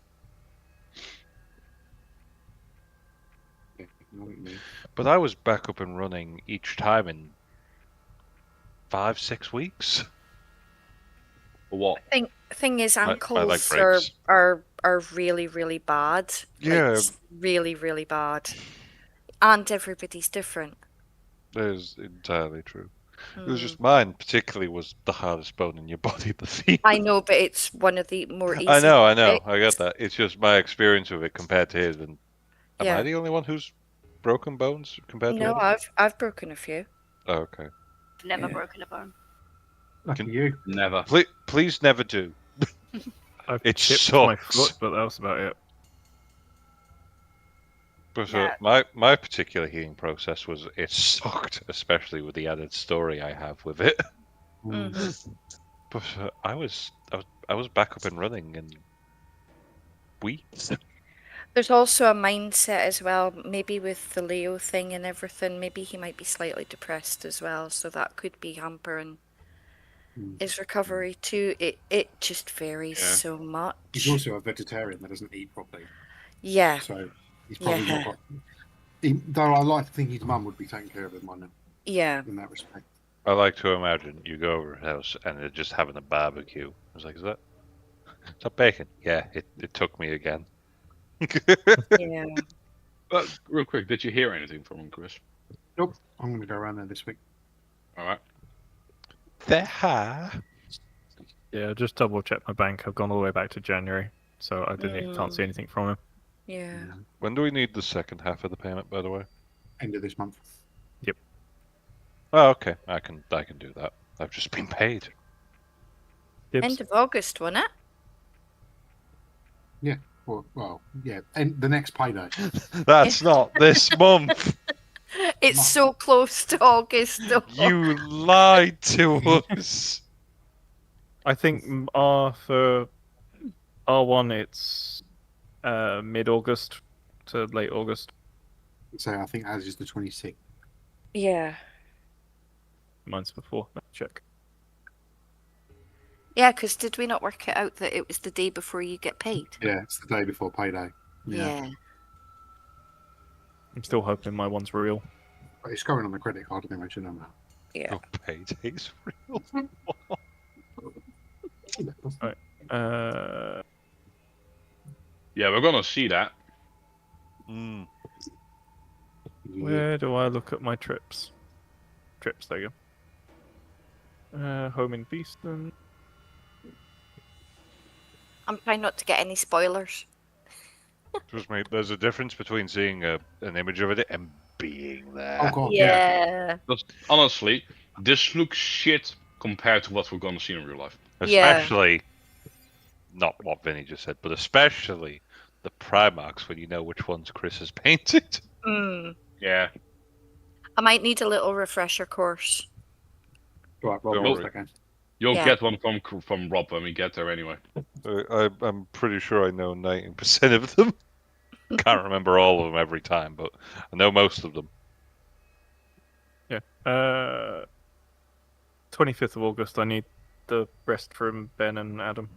But I was back up and running each time in 5-6 weeks. For what? Thing is, My leg ankles breaks. are really really bad. Yeah. Like, really really bad. And everybody's different. That is entirely true. It was Mm. just mine, particularly, was the hardest bone in your body, the femur. I know, but it's one of the more easy. I know, to I get that. It's just my experience of it compared to his. And am I Yeah. the only one who's broken bones compared to No, him? I've broken a few. Oh, okay. Never Yeah. broken a bone. Lucky Can- you. Never. Please never do. I've It chipped my sucks. foot, but that was about it. But Yeah. my particular healing process was it sucked, especially with the added story I have with it. Mhm. But I was back up and running in weeks. There's also a mindset as well. Maybe with the Leo thing and everything, maybe he might be slightly depressed as well. So that could be hampering his recovery too. It just varies Yeah. so much. He's also a vegetarian that doesn't eat properly, Yeah. so he's probably Yeah. not got. Though I like to think his mum would be taking care of him Yeah. in that respect. I like to imagine you go over a house and they're just having a barbecue. I was like, is that bacon? Yeah, it took me again. Yeah. But real quick, did you hear anything from him, Chris? Nope, I'm going to go around there this week. All right. There. Yeah, just double check my bank. I've gone all the way back to January, so I can't see anything from him. Yeah. When do we need the second half of the payment, by the way? End of this month. Oh, okay. I can do that. I've just been paid. Dibs. End of August, wasn't it? Well, yeah, and the next payday. That's not this month. It's so close to August. Though. You lied to us. I think for R1 it's mid-August to late August. So I think ours is the 26th. Yeah. Mine's before. Let me check. Yeah, because did we not work it out that it was the day before you get paid? Yeah, it's the day before payday. Yeah. I'm still hoping my one's real. But it's going on the credit card anyway, you know that. Yeah. Your payday's real. Yeah, we're gonna see that. Mm. Where do I look at my trips? Trips, there you go. Home in Beeston. I'm trying not to get any spoilers. Trust me, there's a difference between seeing an image of it and being there. Oh god, yeah. Yeah. Because honestly, this looks shit compared to what we're gonna see in real life. Yeah. Especially, not what Vinny just said, but especially the Primarchs when you know which ones Chris has painted. Mm. Yeah. I might need a little refresher course. Right, Rob, Don't one worry. second. You'll Yeah. get one from Rob when we get there anyway. I'm pretty sure I know 90% of them. Can't remember all of them every time, but I know most of them. Yeah. 25th of August, I need the rest from Ben and Adam.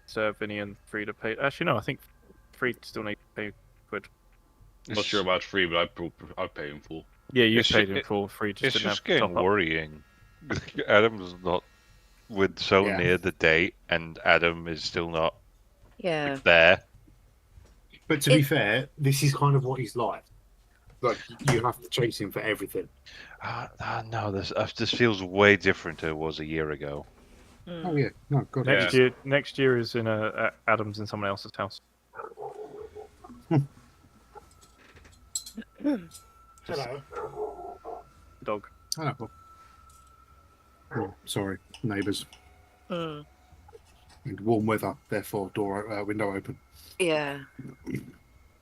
So Vinny and Frida pay. Actually, no, I think Frida still need to pay quid. I'm not sure about free, but I'd pay in full. Yeah, you It's paid ju- in full. Frida just It's didn't just have getting top up. worrying. Adam's not with so Yeah. near the date, and Adam is still not Yeah. there. But to be fair, this is kind of what he's like. Like, you have to chase him for everything. No, this feels way different than it was a year ago. Mm. Oh, yeah. No, God. Next year is in Adam's in someone else's house. Hello. Dog. Hello. Oh, sorry, neighbours. Mm. And warm weather, therefore window open. Yeah.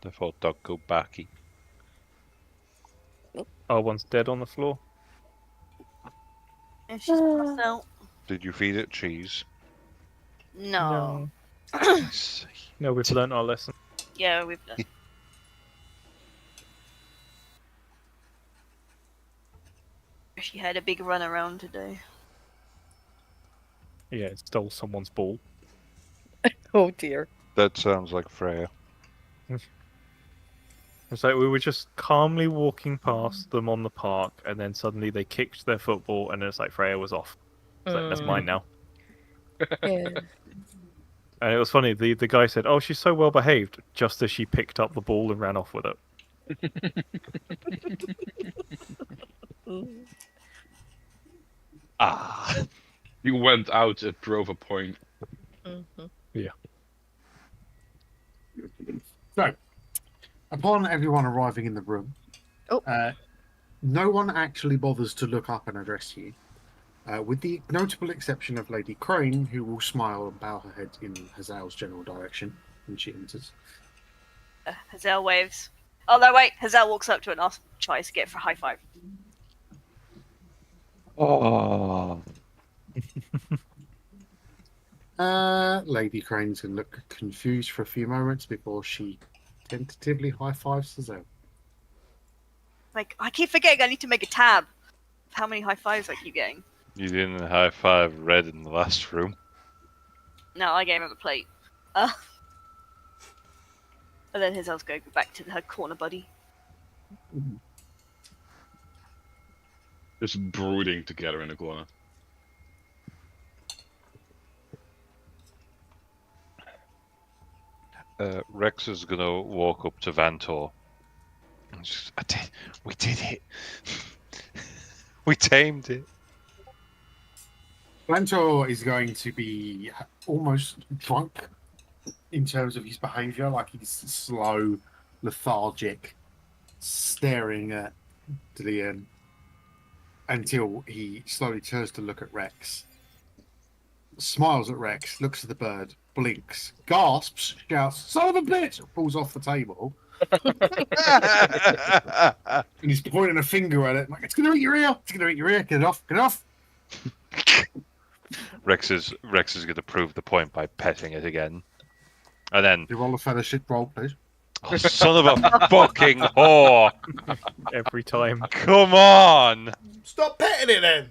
Therefore, dog go backy. R1's dead on the floor. Yeah, she's passed out. Did you feed it cheese? No. No, we've learnt our lesson. Yeah, we've done. She had a big run around today. Yeah, it stole someone's ball. Oh dear. That sounds like Freya. It's like we were just calmly walking past them on the park, and then suddenly they kicked their football, and it's like Freya was off. It's like, that's mine now. Yeah. And it was funny, the guy said, "Oh, she's so well behaved," just as she picked up the ball and ran off with it. Ah. You went out and drove a point. Yeah. So, upon everyone arriving in the room, no one actually bothers to look up and address you, with the notable exception of Lady Crane, who will smile and bow her head in Hazel's general direction when she enters. Hazel waves. Oh no, wait. Hazel walks up to her and tries to get for a high five. Oh. Lady Crane's going to look confused for a few moments before she tentatively high fives Hazel. Like, I keep forgetting I need to make a tab of how many high fives I keep getting. You didn't high five Red in the last room. No, I gave him a plate. And then Hazel's going back to her corner buddy. Just brooding together in the corner. Rex is gonna walk up to Vantor. And just, we did it. We tamed it. Blantor is going to be almost drunk in terms of his behaviour, like he's slow, lethargic, staring at Dillian until he slowly turns to look at Rex, smiles at Rex, looks at the bird, blinks, gasps, shouts, "Son of a bitch!" falls off the table. And he's pointing a finger at it, like, "It's going to eat your ear! It's going to eat your ear! Get it off! Get it off!" Rex is going to prove the point by petting it again, and then You roll a fellowship roll, please. oh, son of a fucking whore! Every time. Come on! Stop petting it then.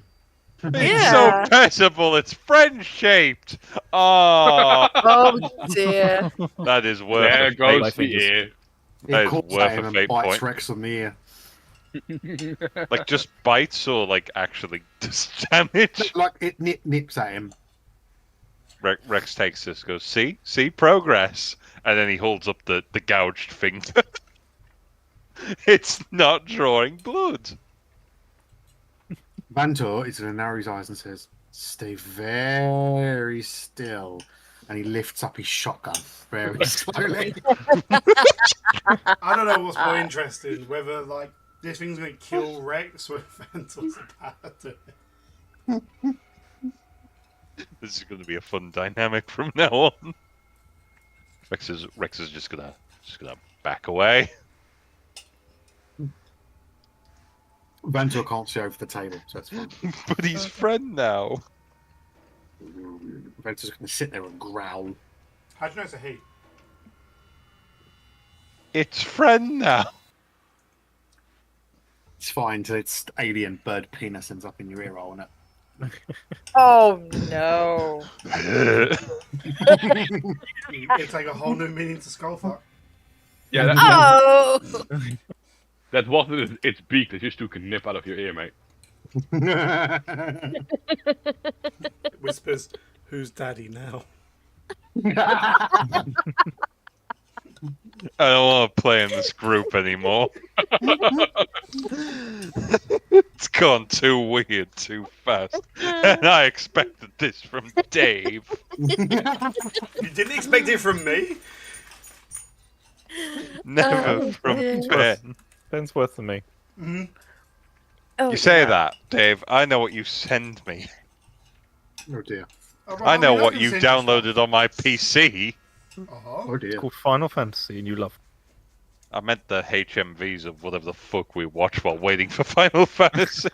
It's so pettable. It's friend shaped. Oh, Oh dear. that is worth There a fate. goes the ear. That He is calls worth at a him and fate bites point. Rex on the ear. Like just bites or like actually does damage. Like it nips at him. Rex takes this, goes, see progress, and then he holds up the gouged finger. It's not drawing blood. Vantor is going to narrow his eyes and says, "Stay very still." And he lifts up his shotgun very slowly. I don't know what's more interesting, whether like this thing's gonna kill Rex or if Ventor's about to. This is going to be a fun dynamic from now on. Rex is just gonna back away. Vantor can't see over the table, so that's fine. But he's friend now. Ventor's going to sit there and growl. How do you know it's a he? It's friend now. It's fine till its alien bird penis ends up in your ear hole, isn't it? Oh no. It's like a whole new meaning to skullfuck. Yeah, that, Oh. that wasn't its beak that just took a nip out of your ear, mate. It whispers, "Who's daddy now?" I don't want to play in this group anymore. It's gone too weird too fast. And I expected this from Dave. You didn't expect it from me. Never from dear. Ben. Ben's worse than me. Mm-hmm. Oh, You say yeah. that, Dave. I know what you send me. Oh dear. I know what you downloaded on my PC. Uh-huh. Oh dear. It's called Final Fantasy, and you love. I meant the HMVs of whatever the fuck we watch while waiting for Final Fantasy.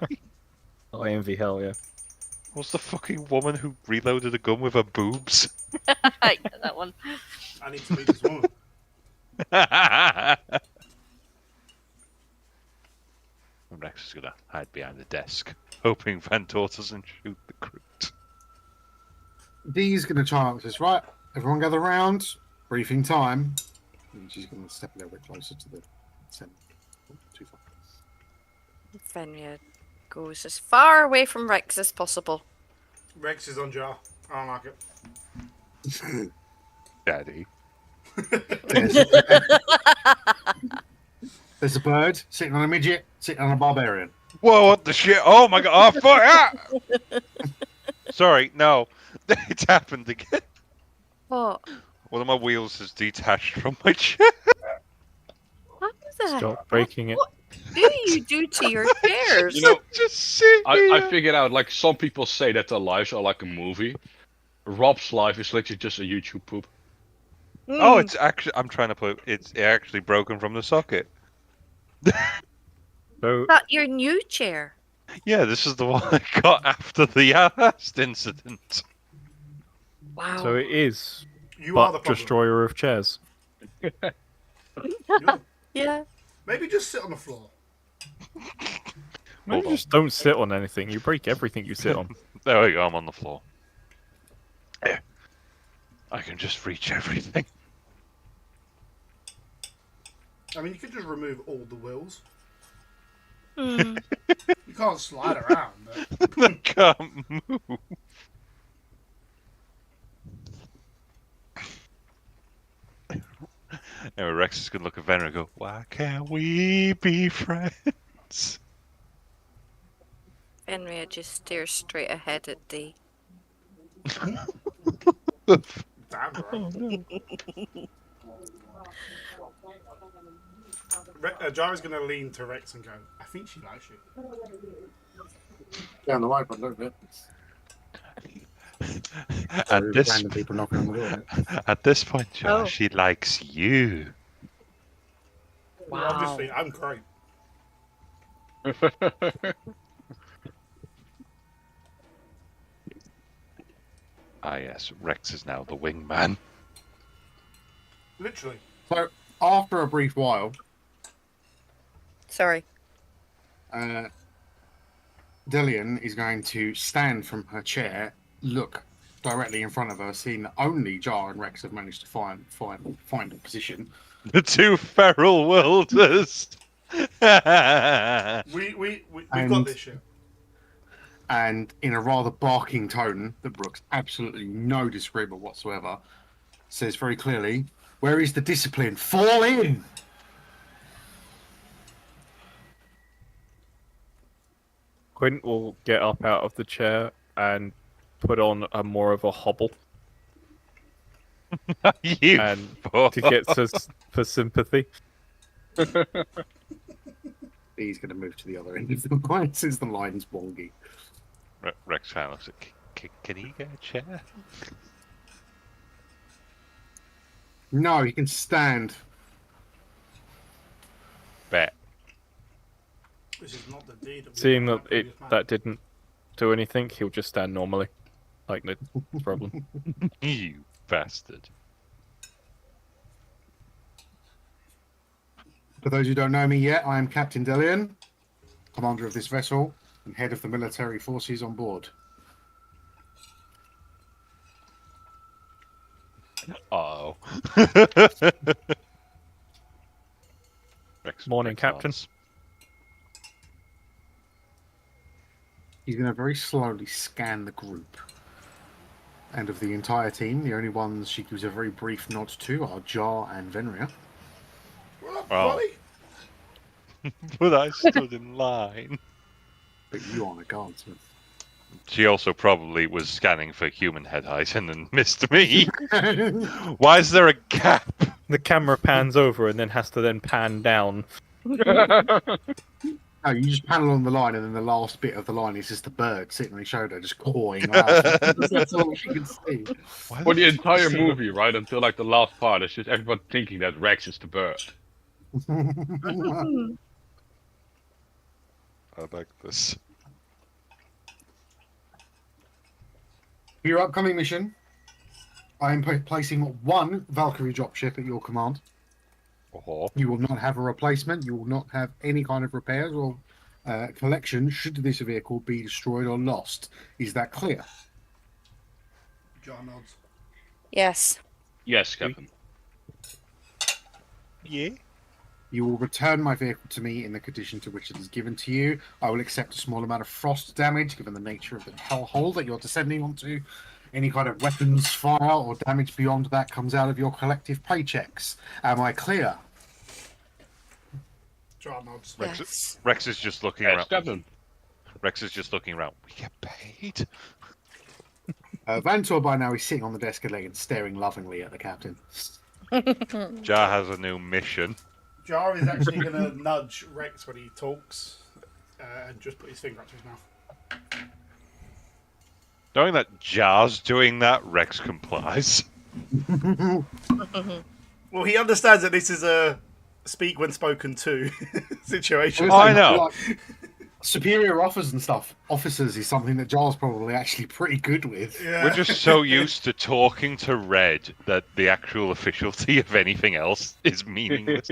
Oh, I envy hell, yeah. What's the fucking woman who reloaded a gun with her boobs? I get that one. I need to meet this woman. Rex is gonna hide behind the desk, hoping Ventor doesn't shoot the Groot. Dee's going to try and says, right, everyone gather round, briefing time. And she's going to step a little bit closer to the center. Oh, too far. Fenrir goes as far away from Rex as possible. Rex is on jar. I don't like it. Daddy. There's a bird sitting on a midget, sitting on a barbarian. Whoa, what the shit? Oh my god, oh fuck! Ah! Sorry, no. It's happened again. What? One of my wheels has detached from my chair. What the Stop heck? breaking it. What do you do to your chairs? You know, Just sit I here. figured out, like, some people say that their lives are like a movie. Rob's life is literally just a YouTube poop. Oh, Mm. it's actually. I'm trying to put. It's actually broken from the socket. So That your new chair? Yeah, this is the one I got after the last incident. Wow. so it is You are the but problem. destroyer of chairs. You're- Yeah. Maybe just sit on the floor. Maybe on. just don't sit on anything. You break everything you sit on. There we go. I'm on the floor. There. I can just reach everything. I mean, you could just remove all the wheels. Hmm. You can't slide around. But... I can't move. Anyway, Rex is gonna look at Venner and go, "Why can't we be friends?" Fenrir just stares straight ahead at D. Damn right. Jara's going to lean to Rex and go, I think she likes you. Down the road a little bit. At this, Random people knocking on the door. at this point, Josh, Oh. she likes you. Well, obviously, I'm great. Ah, yes, Rex is now the wingman. Literally. So, after a brief while, Sorry. Dillian is going to stand from her chair, look directly in front of her, seeing that only Jar and Rex have managed to find a position. The two feral wilders. We've got And- this shit. And in a rather barking tone that brooks absolutely no disagreement whatsoever, says very clearly, "Where is the discipline? Fall in!" Quint will get up out of the chair and put on a more of a hobble You and fuck. to get for sympathy. He's going to move to the other end of the line since the line's wonky. Rex kind of looks like, can he get a chair? No, he can stand. Bet. This is not the deed that we Seeing had that on our previous map. that didn't do anything, he'll just stand normally. Like no problem. You bastard. For those who don't know me yet, I am Captain Dillian, commander of this vessel and head of the military forces on board. Oh. Morning, Captain. He's going to very slowly scan the group. And of the entire team, the only ones she gives a very brief nod to are Jar and Venria. What up, Oh. buddy? But I stood in line. But you aren't a guardsman. She also probably was scanning for human head height and then missed me. Why is there a gap? The camera pans over and then has to then pan down. No, you just panel on the line, and then the last bit of the line is just a bird sitting on his shoulder, just cawing. That's all she can see. Why For the fuck entire is there a- movie, right, until like the last part, it's just everyone thinking that Rex is the bird. I like this. For your upcoming mission, I am placing one Valkyrie dropship at your command. Oh, You will not have a replacement. You will not have any kind of repairs or collection should this vehicle be destroyed or lost. Is that clear? John nods. Yes. Yes, Captain. yeah. You will return my vehicle to me in the condition to which it is given to you. I will accept a small amount of frost damage, given the nature of the hellhole that you're descending onto. Any kind of weapons fire or damage beyond that comes out of your collective paychecks. Am I clear? John nods. Yes. Rex is just looking Yes, around. Captain. Rex is just looking around. We get paid. Vantor by now is sitting on the desk and staring lovingly at the captain. Jar has a new mission. Jar is actually going to nudge Rex when he talks and just put his finger up to his mouth. Knowing that Jar's doing that, Rex complies. Well, he understands that this is a speak when spoken to situation. Oh, I know. Like, superior officers and stuff. Officers is something that Jar's probably actually pretty good with. Yeah. We're just so used to talking to Red that the actual officiality of anything else is meaningless.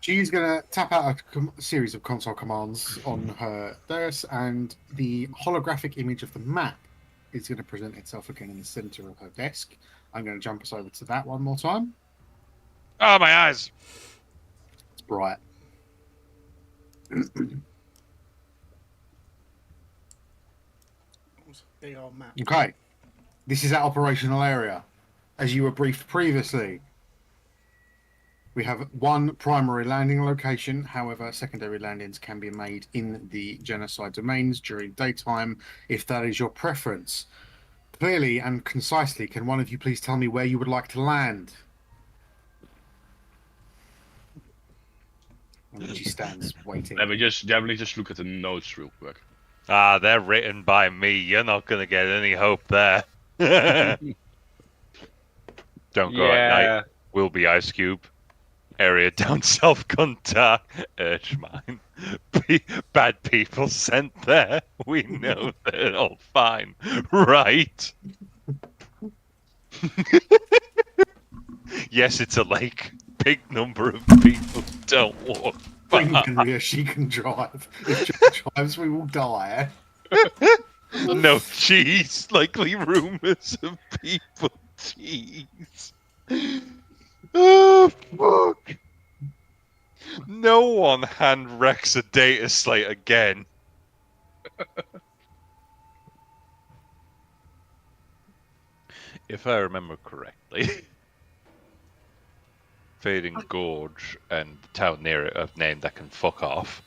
She's going to tap out a series of console commands on her desk, and the holographic image of the map is going to present itself again in the center of her desk. I'm going to jump us over to that one more time. Oh, my eyes! It's bright. Big old map. Okay. This is our operational area. As you were briefed previously, we have one primary landing location. However, secondary landings can be made in the genocide domains during daytime, if that is your preference. Clearly and concisely, can one of you please tell me where you would like to land? And she stands waiting. Let me just look at the notes real quick. Ah, they're written by me. You're not going to get any hope there. Don't go at night. Will be Ice Cube. Area down South Guntar. Urchmine. Bad people sent there. We know they're all fine. Right? Yes, it's a lake. Big number of people don't walk. Bring Henry as she can drive. If she drives, we will die. No cheese. Likely rumors of people. Cheese. Oh, fuck. No one hand Rex a data slate again. If I remember correctly, Fading Gorge and the town near it, I've named that can fuck off,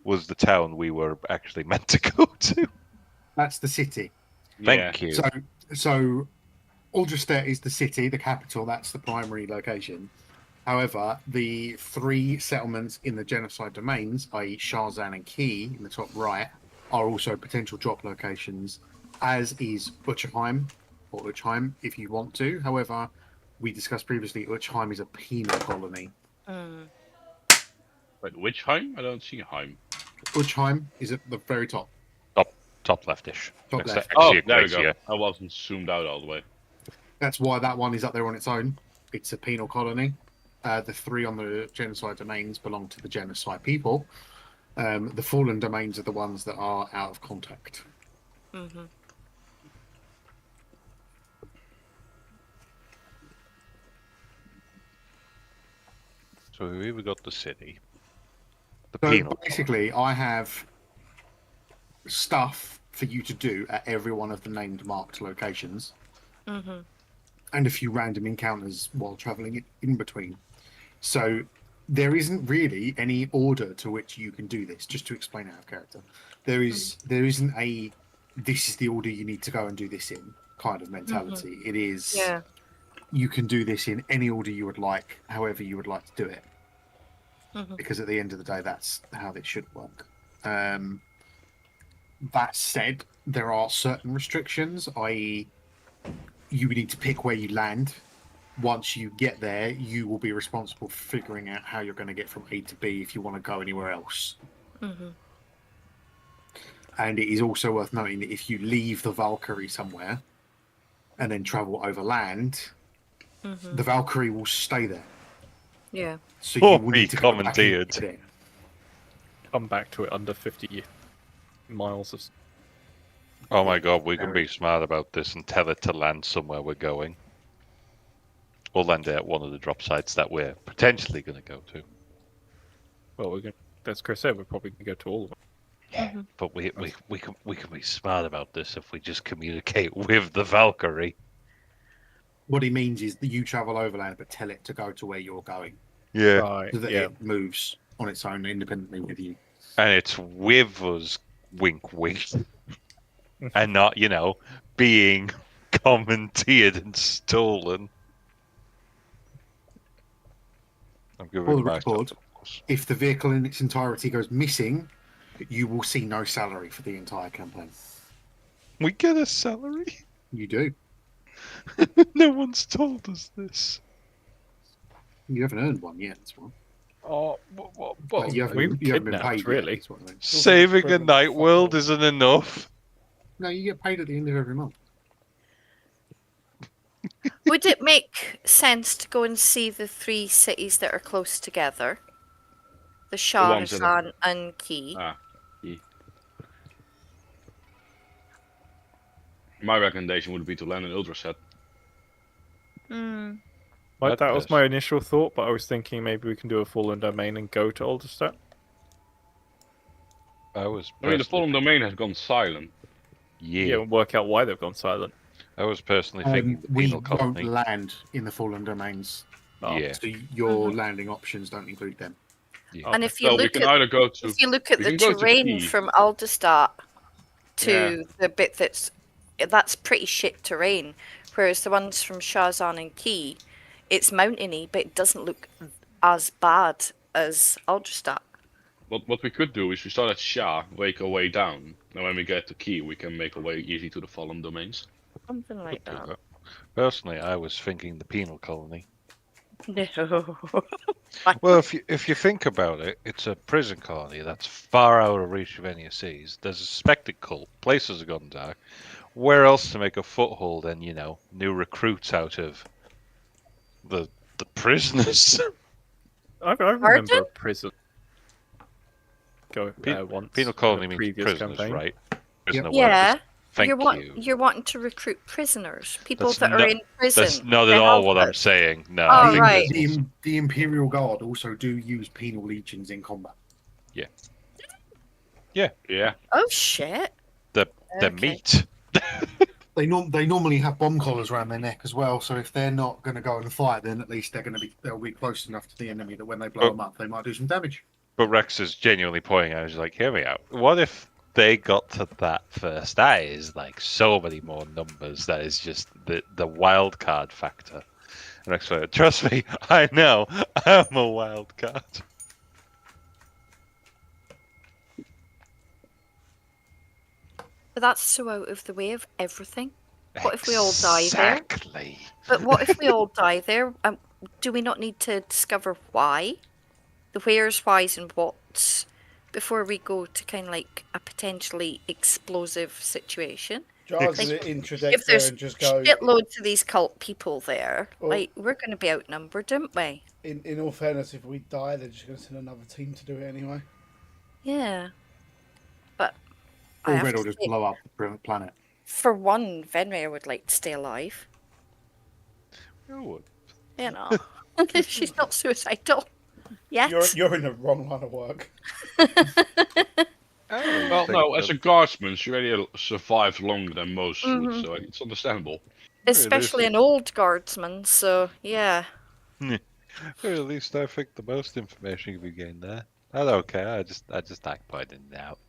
was the town we were actually meant to go to. That's the city. Thank you. So Aldrestead is the city, the capital. That's the primary location. However, the three settlements in the genocide domains, i.e. Sharzan and Key in the top right, are also potential drop locations, as is Utschheim, or Utschheim if you want to. However, we discussed previously, Utschheim is a penal colony. Wait, which Heim? I don't see Heim. Utschheim is at the very top. Top leftish. Top left. Oh, Actually, there we go. Glacier. I wasn't zoomed out all the way. That's why that one is up there on its own. It's a penal colony. The three on the genocide domains belong to the genocide people. The fallen domains are the ones that are out of contact. Mm-hmm. So we either got the city, the So penal. basically, I have stuff for you to do at every one of the named marked locations, Mm-hmm. and a few random encounters while traveling in between. So there isn't really any order to which you can do this. Just to explain out of character, there isn't a this is the order you need to go and do this in kind of mentality. It is you can do this in any order you would like, however you would like to do it. Because at the end of the day, that's how it should work. That said, there are certain restrictions, i.e. you need to pick where you land. Once you get there, you will be responsible for figuring out how you're going to get from A to B if you want to go anywhere else. And it is also worth noting that if you leave the Valkyrie somewhere and then travel over land, Mm-hmm. the Valkyrie will stay there. Yeah. So Or you will be need to go back and commandeered. get it. Come back to it under 50 miles of. Oh my god, we can be smart about this and tell it to land somewhere we're going. Or land it at one of the drop sites that we're potentially going to go to. Well, we're going. As Chris said, we're probably going to go to all of them. Mm-hmm. But we can be smart about this if we just communicate with the Valkyrie. What he means is that you travel overland, but tell it to go to where you're going, Yeah. Right. so that Yeah. it moves on its own independently with you. And it's with us, wink wink. And not, being commandeered and stolen. I'm For giving the myself record, applause. if the vehicle in its entirety goes missing, you will see no salary for the entire campaign. We get a salary? You do. No one's told us this. You haven't earned one yet. That's one. Oh, Like, you we haven't been kidnapped, paid really. Yet, is what I mean. Saving a night world isn't enough. No, you get paid at the end of every month. Would it make sense to go and see the 3 cities that are close together? The ones that are- Shahrazad and Key. My recommendation would be to land in Ultraset. Hmm. Like, that was That's- my initial thought, but I was thinking maybe we can do a fallen domain and go to Alderstadt. I was. I mean, the personally fallen domain has gone silent. Yeah, Yeah, and work out why they've gone silent. I was personally thinking the We penal won't colony. land in the fallen domains, Oh. Yeah, so your Mhm. landing options don't include them. yeah. And if you So we look can at either go to. if you look at we the can go to terrain Key. from Alderstadt to Yeah. the bit that's pretty shit terrain, whereas the ones from Shahzan and Key, it's mountainy, but it doesn't look as bad as Alderstadt. What we could do is we start at Shah, make our way down, and when we get to Key, we can make our way easy to the fallen domains. Something like Could do that. that. Personally, I was thinking the penal colony. No. Well, if you think about it, it's a prison colony that's far out of reach of any seas. There's a suspected cult. Places have gone dark. Where else to make a foothold and new recruits out of the prisoners? I remember Pardon? a prison. Go once. Penal in a colony means previous prisoners, campaign. right? Prisoner Yeah. workers. Thank you. You're wanting to recruit prisoners, people That's that are not- in prison. That's not to at all help what I'm us. saying. No, Oh, I think right. that's The Imperial Guard also do use penal legions in combat. Yeah. Oh shit. the Okay. meat. They normally have bomb collars around their neck as well. So if they're not going to go and fight, then at least they'll be close enough to the enemy that when they blow Oh. them up, they might do some damage. But Rex is genuinely pointing out, he's like, hear me out. What if they got to that first? That is like so many more numbers. That is just the wild card factor. And Rex went, trust me, I know. I'm a wild card. But that's so out of the way of everything. What if we all die there? Exactly. But what if we all die there? Do we not need to discover why? The where's, why's, and what's before we go to kind of like a potentially explosive situation? Jar's Like, going to interject If there there's and just go, shitloads of these cult people there, Well- like we're going to be outnumbered, aren't we? in all fairness, if we die, they're just going to send another team to do it anyway. Yeah. But I Or have Red to will just say, blow up the planet. for one, Venria would like to stay alive. Oh, You know, she's not suicidal yet. You're in the wrong line of work. Well, no, as a guardsman, she already survived longer than most would, Mhm. so it's understandable. Especially an old guardsman, so yeah. Or at least I think the most information can be gained there. I don't care. I just like pointing it out.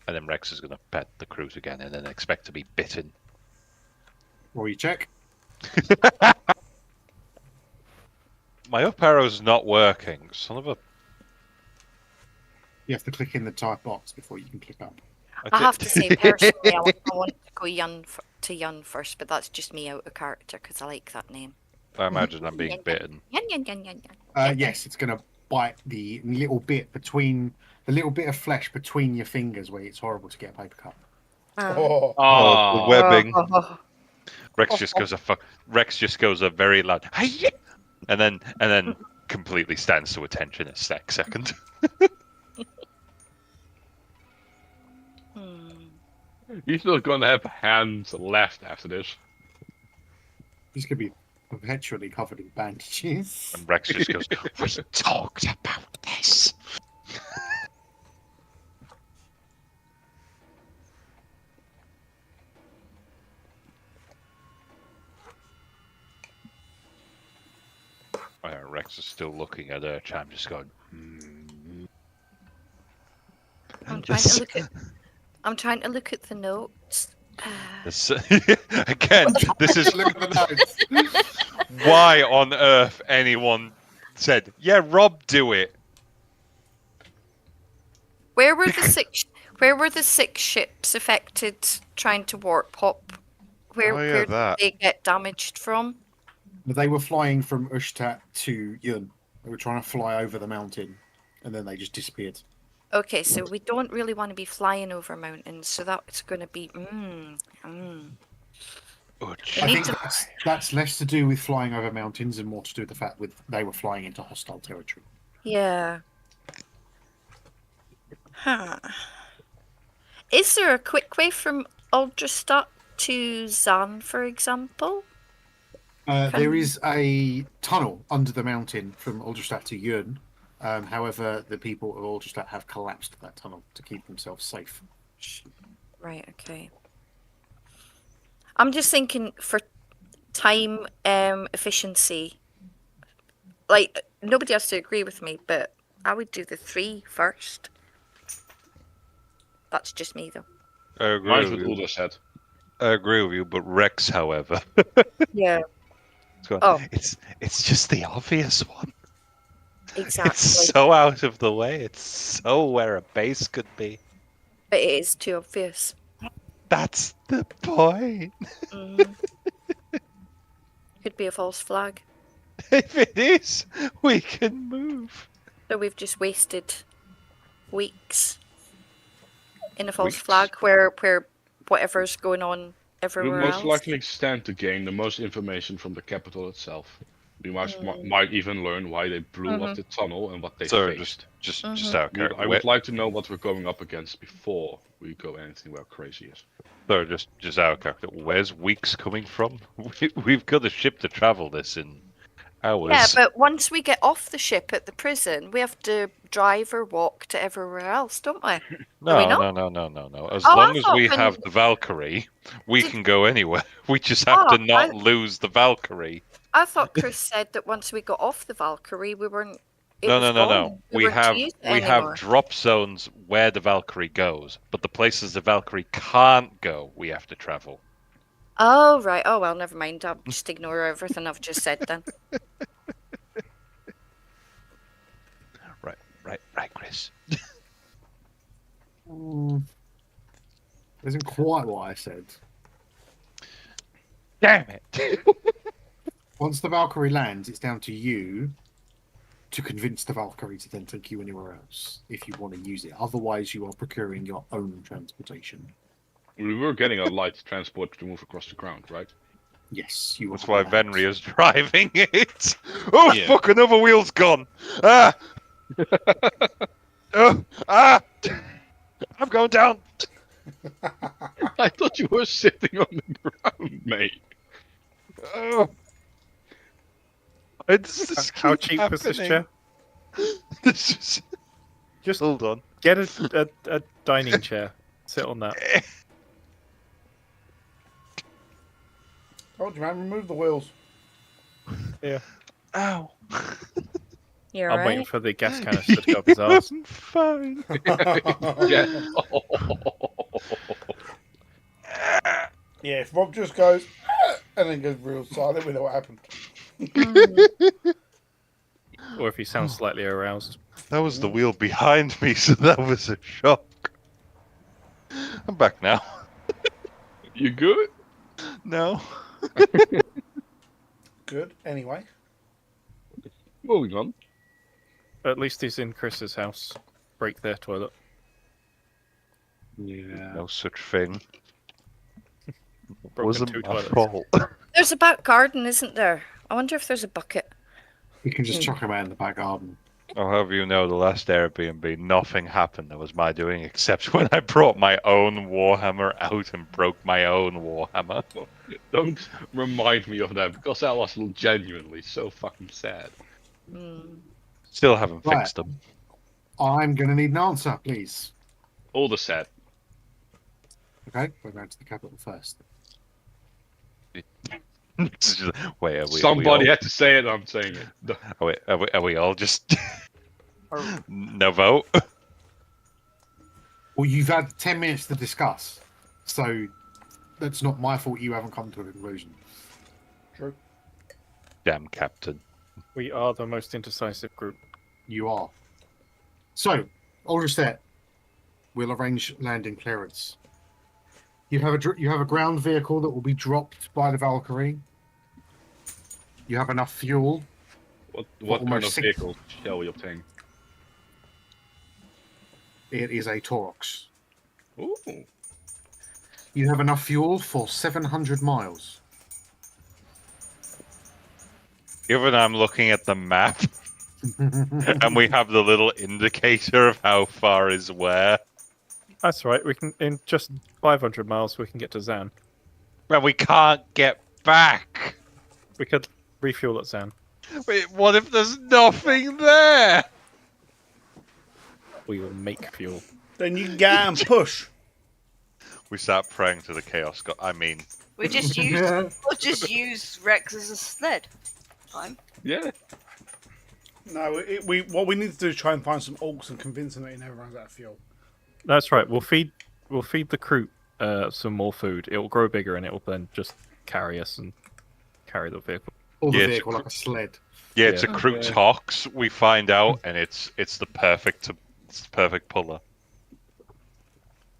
And then Rex is gonna pet the cruise again and then expect to be bitten. Or you check. My up arrow's not working. Son of a. You have to click in the type box before you can click up. I have to say, personally, I want to go Yun first, but that's just me out of character because I like that name. I imagine I'm being bitten. Yun, yun, yun, yun, yun. Yes, it's going to bite the little bit of flesh between your fingers where it's horrible to get a paper cut. Oh, Oh, the webbing. Oh. Rex just goes Rex just goes a very loud, "Hi-ya!" and then completely stands to attention a second. He's not gonna have hands left after this. He's going to be perpetually covered in bandages. And Rex just goes, "We talked about this." Rex is still looking at Cham, just going. I'm trying to look at the notes. Again, this is Look at the notes. why on earth anyone said, "Yeah, Rob, do it." Where were the six ships affected trying to warp hop? Where that. did they get damaged from? They were flying from Ushtat to Yun. They were trying to fly over the mountain, and then they just disappeared. Okay, so we don't really want to be flying over mountains, so that's going to be. Ouch. I need think to- that's less to do with flying over mountains and more to do with the fact they were flying into hostile territory. Yeah. Huh. Is there a quick way from Uldrastadt to Zan, for example? There is a tunnel under the mountain from Uldrastadt to Yun. However, the people of Uldrastadt have collapsed that tunnel to keep themselves safe. Right, okay. I'm just thinking for time efficiency. Like, nobody has to agree with me, but I would do the 3 first. That's just me, though. I agree Mine's with what you. Ulda said. I agree with you, but Rex, however, Yeah, is going, Oh. it's just the obvious one. exactly. It's so out of the way. It's so where a base could be. But it is too obvious. That's the point. Mhm. Could be a false flag. If it is, we can move. So we've just wasted weeks in a false Weeks? flag where whatever's going on We'll everywhere most else. likely stand to gain the most information from the capital itself. We might even learn why they blew up the tunnel and what they So faced. just Mhm. out of character. I would like to know what we're going up against before we go anything where crazy is. So just out of character. Where's weeks coming from? We've got a ship to travel this in hours. Yeah, but once we get off the ship at the prison, we have to drive or walk to everywhere else, don't we? No, we no, not? no. As Oh, I long as thought we when- have the Valkyrie, we Did- can go anywhere. We just have to Oh, not lose the Valkyrie. I thought Chris said that once we got off the Valkyrie, we weren't. It No, was no, no, no. gone. We weren't to have use it we anymore. have drop zones where the Valkyrie goes, but the places the Valkyrie can't go, we have to travel. Oh right. Oh well, never mind. I'll just ignore everything I've just said then. Right, Chris. Isn't quite what I said. Damn it! Once the Valkyrie lands, it's down to you to convince the Valkyrie to then take you anywhere else if you want to use it. Otherwise, you are procuring your own transportation. We were getting a light transport to move across the ground, right? Yes, you. That's are why that. Venria's driving it. Oh Yeah. fuck! Another wheel's gone. Ah! Oh, ah! I'm going down. I thought you were sitting on the ground, mate. Oh. It's just How keep cheap was this happening. chair? It's just... Just Hold on. get a dining chair. Sit on that. told you, man. Remove the wheels. Ow. You're I'm right. waiting for the gas canister to go up his arse. I'm fine. Yeah. Yeah, if Rob just goes and then goes real silent, we know what happened. Or if he sounds slightly aroused. That was the wheel behind me, so that was a shock. I'm back now. You good? No. Good. Anyway, Moving on. At least he's in Chris's house. Break their toilet. Yeah. No such thing. Broken Wasn't 2 my toilets. fault. There's a back garden, isn't there? I wonder if there's a bucket. You can just chuck him out in the back garden. I'll have you know, the last Airbnb, nothing happened that was my doing, except when I brought my own Warhammer out and broke my own Warhammer. Don't remind me of that, because that was genuinely so fucking sad. Still haven't Right. fixed them. I'm going to need an answer, please. All the sad. Okay, we're going to the capital first. It's just- Wait, are we? Somebody are had to say it, I'm saying it. are we all just no vote? Well, you've had 10 minutes to discuss, so that's not my fault you haven't come to a conclusion. True. Damn, Captain. We are the most indecisive group. You are. So, Uldraset, we'll arrange landing clearance. You have a ground vehicle that will be dropped by the Valkyrie. You have enough fuel. What kind of almost 6 vehicle shall we obtain? It is a Taurox. Ooh. You have enough fuel for 700 miles. Given I'm looking at the map and we have the little indicator of how far is where, That's right. We can in just 500 miles. We can get to Zan. well, we can't get back. We could refuel at Zan. Wait, what if there's nothing there? We will make fuel. Then you can get out and push. We start praying to the Chaos God. I mean, We just use we'll just use Rex as a sled. Fine. Yeah. No, what we need to do is try and find some orcs and convince them that he never runs out of fuel. That's right. We'll feed the crew some more food. It will grow bigger and it will then just carry us and carry the vehicle. Or the Yeah, vehicle like a sled. yeah, it's a Yeah. crew tox. We find out, and it's the perfect puller.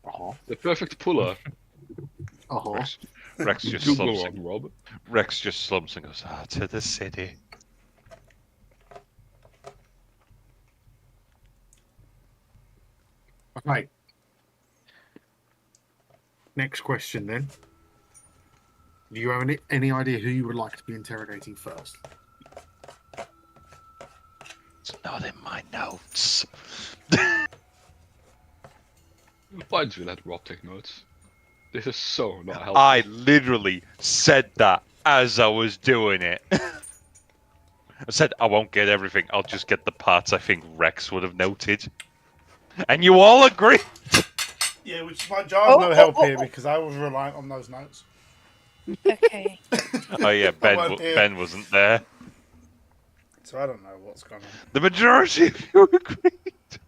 Uh-huh. The perfect puller. Uh-huh. Rex just Do slumps. go on, Rob. Rex just slumps and goes, to the city. Okay. Next question then. Do you have any idea who you would like to be interrogating first? It's not in my notes. Why did you let Rob take notes? This is so not helpful. I literally said that as I was doing it. I said, I won't get everything, I'll just get the parts I think Rex would have noted. And you all agree? Yeah, which is why Jar's no help here because I was reliant on those notes. Okay. Oh yeah, wasn't here. Ben wasn't there. So I don't know what's going on. The majority of you agreed.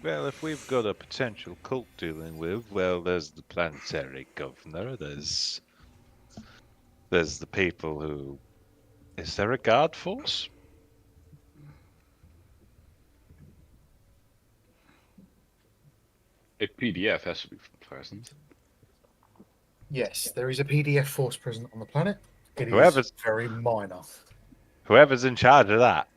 Well, if we've got a potential cult dealing with, well, there's the planetary governor, there's the people who... Is there a guard force? A PDF has to be present. Yes, there is a PDF force present on the planet. It Whoever's- is very minor. Whoever's in charge of that.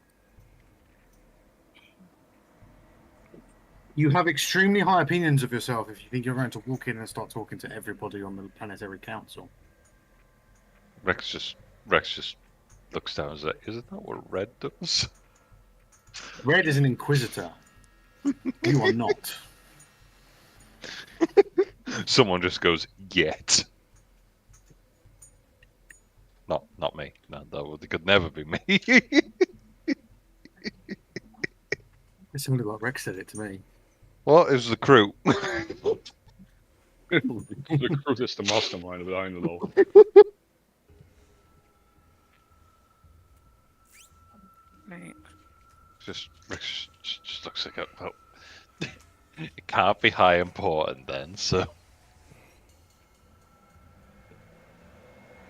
You have extremely high opinions of yourself if you think you're going to walk in and start talking to everybody on the planetary council. Rex just looks down and says, isn't that what Red does? Red is an inquisitor. You are not. Someone just goes, yet. Not me. No, that could never be me. It's similar like Rex said it to me. Well, it was the crew. The crew is the mastermind behind it all. Right. Rex just looks like, well, it can't be high important then, so...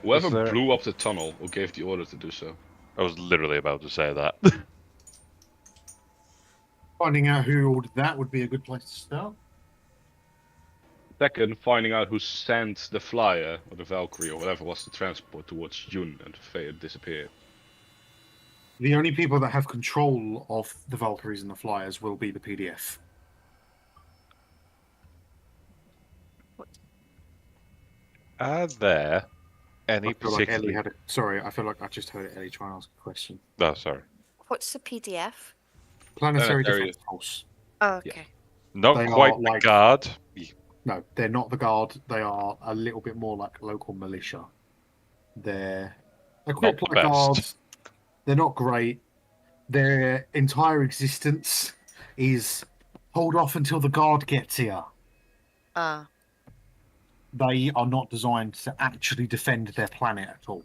Whoever Is there- blew up the tunnel or gave the order to do so. I was literally about to say that. Finding out who ordered that would be a good place to start. Second, finding out who sent the flyer or the Valkyrie or whatever was the transport towards Jun and disappeared. The only people that have control of the Valkyries and the Flyers will be the PDF. Are there any I feel like Ellie particularly? had a... Sorry, I feel like I just heard Ellie try and ask a question. Oh, sorry. What's the PDF? Planetary Planetary- Defense Force. Oh, okay. Not They quite are the like- guard. No, they're not the Guard. They are a little bit more like local militia. They're equipped Not the like best. Guards. They're not great. Their entire existence is hold off until the Guard gets here. Ah, They are not designed to actually defend their planet at all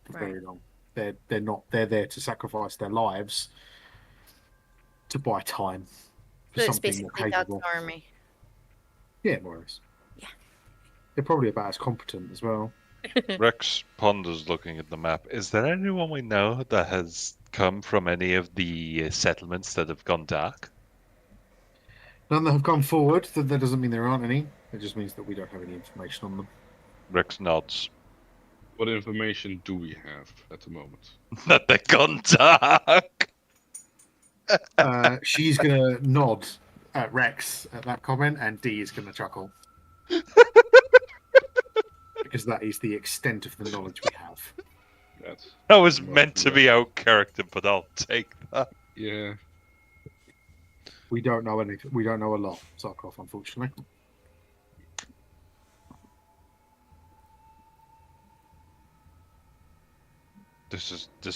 for Right. very long. They're not. They're there to sacrifice their lives to buy time for so it's something more basically Dad's capable. army. Yeah, more or less. Yeah. They're probably about as competent as well. Rex ponders looking at the map. Is there anyone we know that has come from any of the settlements that have gone dark? None that have gone forward. That doesn't mean there aren't any. It just means that we don't have any information on them. Rex nods. What information do we have at the moment? That they've gone dark. She's gonna nod at Rex at that comment, and D is gonna chuckle because that is the extent of the knowledge we have. That's That was meant to be out character, but I'll take that. yeah. We don't know anything. We don't know a lot, Zarkov, unfortunately. This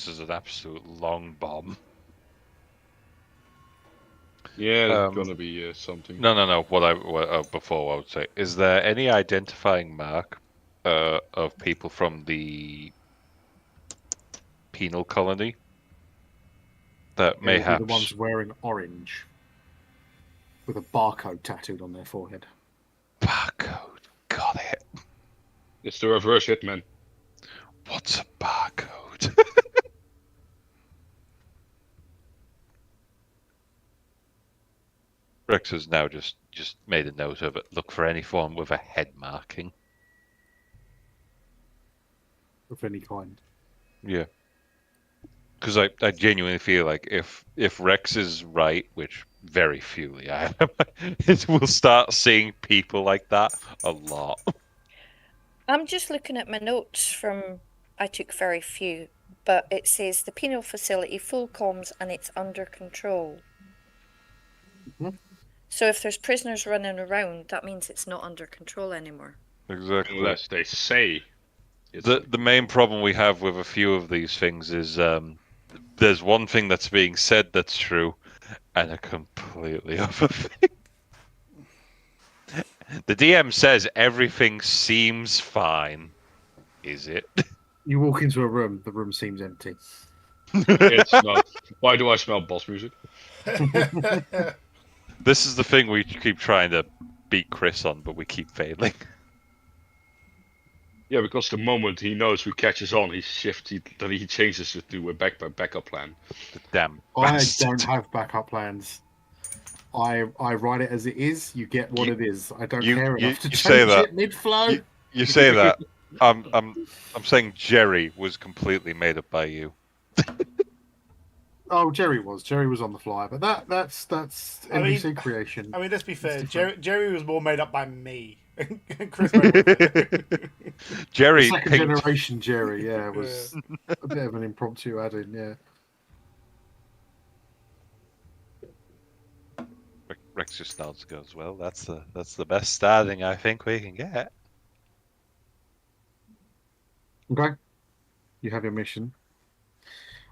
is an absolute long bomb. Yeah, Um, it's gonna be something. No. Before I would say, is there any identifying mark of people from the penal colony that They will be mayhaps the ones wearing orange with a barcode tattooed on their forehead. barcode? Got it. It's the reverse hitman. What's a barcode? Rex has now just made a note of it. Look for any form with a head marking. Of any kind. Yeah. Because I genuinely feel like if Rex is right, which very fewly I am, we'll start seeing people like that a lot. I'm just looking at my notes from. I took very few, but it says the penal facility full comms and it's under control. Mhm. So if there's prisoners running around, that means it's not under control anymore. Exactly. Unless they say it's The main problem we have with a few of these things is there's one thing that's being said that's true, and a completely other thing. The DM says everything seems fine. Is it? You walk into a room, the room seems empty. it's not. Why do I smell boss music? This is the thing we keep trying to beat Chris on, but we keep failing. Yeah, because the moment he knows we catches on, he changes it to a backup plan. The damn I bastard. don't have backup plans. I write it as it is. You get what You- it is. I don't you- care you- enough to you change say that. it mid-flow. You say that. I'm saying Jerry was completely made up by you. Oh, Jerry was on the fly, but that's I mean- NBC creation. I mean, let's be fair. It's different. Jerry was more made up by me. Chris went with it. Jerry Second pinged, generation Jerry, yeah, was a bit of an impromptu add-in, yeah. Rex just nods and goes, well, that's the best starting I think we can get. Okay. You have your mission.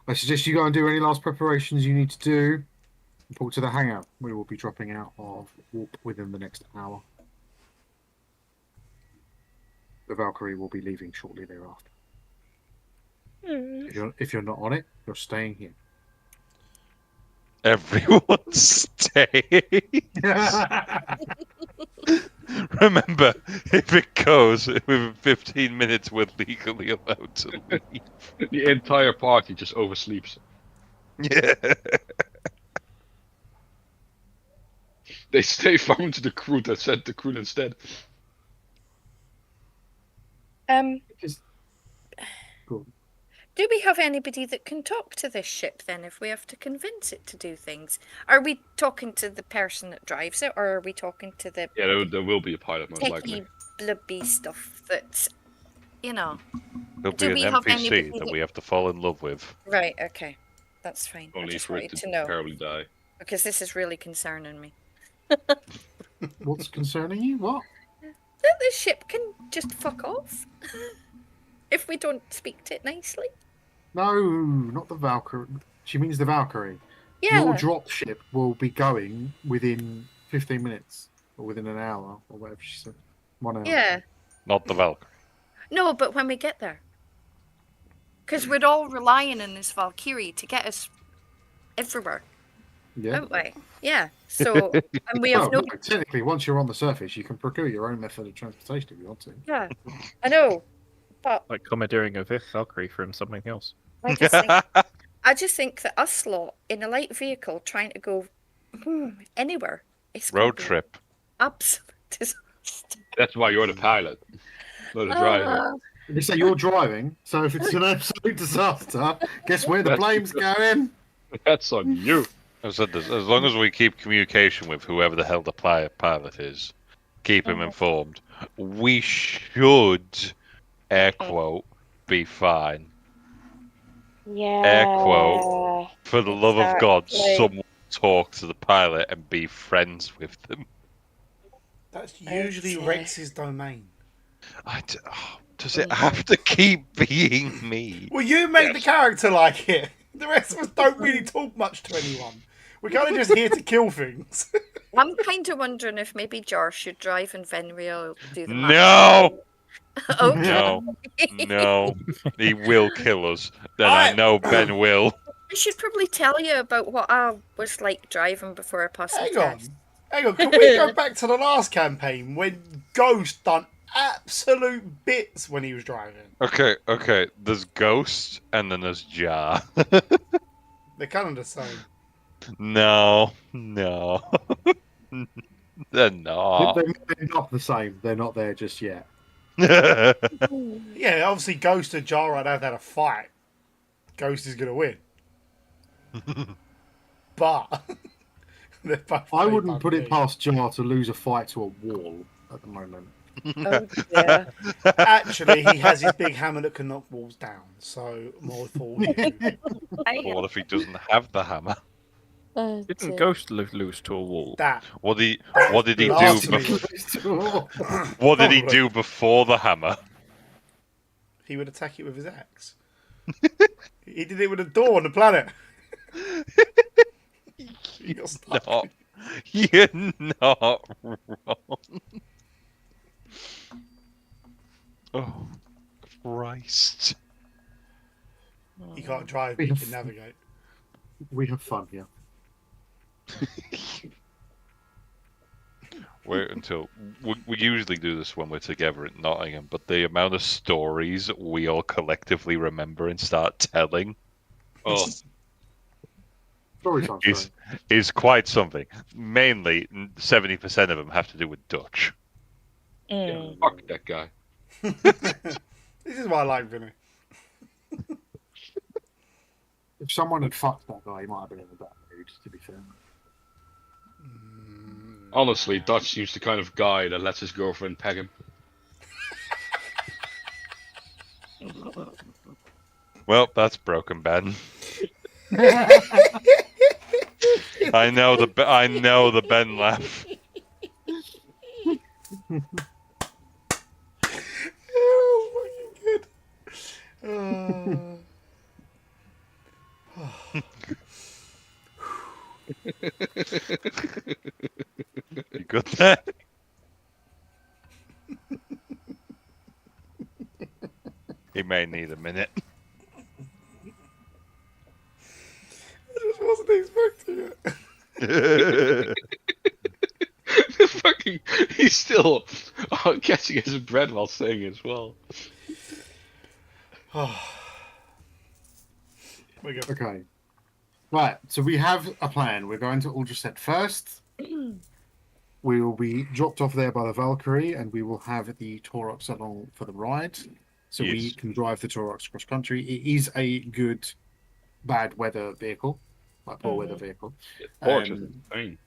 I suggest you go and do any last preparations you need to do. Report to the hangar. We will be dropping out of warp within the next hour. The Valkyrie will be leaving shortly thereafter. If you're not on it, you're staying here. Everyone stay. Remember, if it goes within 15 minutes, we're legally allowed to leave. The entire party just oversleeps. Yeah. They stay farming to the crew that sent the crew instead. Just cool. Do we have anybody that can talk to this ship then if we have to convince it to do things? Are we talking to the person that drives it, or are we talking to the Yeah, there will be a pilot most likely. techie blubby stuff that's, There'll Do be we an have NPC anybody that that- we have to fall in love with. right? Okay, that's fine. I Only just for it wanted to to know terribly die. because this is really concerning me. What's concerning you? What? That the ship can just fuck off if we don't speak to it nicely. No, not the Valkyrie. She means the Valkyrie. Yeah. Your drop ship will be going within 15 minutes or within an hour or whatever she said. 1 hour. Yeah. Not the Valkyrie. No, but when we get there. Because we're all relying on this Valkyrie to get us everywhere, Yeah. aren't we? Yeah. So, and we have Well, no. no, technically, once you're on the surface, you can procure your own method of transportation if you want to. Yeah. I know. But Like commandeering a Valkyrie from something else. I just think that us lot in a light vehicle trying to go anywhere is Road trip. absolute disaster. That's why you're the pilot, not the driver. You say you're driving, so if it's an absolute disaster, guess where the plane's going? That's on you. I said this, as long as we keep communication with whoever the hell the pilot is, keep him informed, we should, air quote, be fine. Yeah. Air quote, for the love of God, exactly. someone talk to the pilot and be friends with them. That's usually Okay. Rex's domain. Does it have to keep being me? Well, you make the character like it. The rest of us don't really talk much to anyone. We're kind of just here to kill things. I'm kind of wondering if maybe Jar should drive and Venria will do the math. No! Okay. No. No. He will kill us. Then I know Ben will. I should probably tell you about what I was like driving before I passed the Hang on. test. Hang on. Can we go back to the last campaign when Ghost done absolute bits when he was driving? Okay. There's Ghost and then there's Jar. They're kind of the same. No. They're not. They're not the same. They're not there just yet. Yeah, obviously Ghost and Jar right now have had a fight. Ghost is going to win. But they're both I very wouldn't put it big. past Jar to lose a fight to a wall at the moment. Oh, dear. Actually, he has his big hammer that can knock walls down. So more for you. But what if he doesn't have the hammer? Oh, Didn't dear. Ghost lose to a wall? That. What did he do? Last What did he do before the hammer? He would attack it with his axe. He did it with a door on the planet. You're stuck. No, you're not wrong. Oh, Christ! You can't drive, but you can navigate. We have fun here. Wait until we usually do this when we're together at Nottingham, but the amount of stories we all collectively remember and start telling Oh, Story time. is quite something. Mainly, 70% of them have to do with Dutch. Mm. fuck that guy. This is why I like Vinny. If someone had fucked that guy, he might have been in a bad mood, to be fair. Honestly, Dutch seems the kind of guy that lets his girlfriend peg him. Well, that's broken, Ben. I know the Ben laugh. Oh, fucking good. You good there? He may need a minute. I just wasn't expecting it. Fucking, he's still catching his breath while saying it as well. We go. Okay. Right, so we have a plan. We're going to Ultraset first. We will be dropped off there by the Valkyrie, and we will have the Taurox along for the ride, so we Yes. can drive the Taurox cross country. It is a good, bad weather vehicle, like poor weather vehicle. Torch is insane.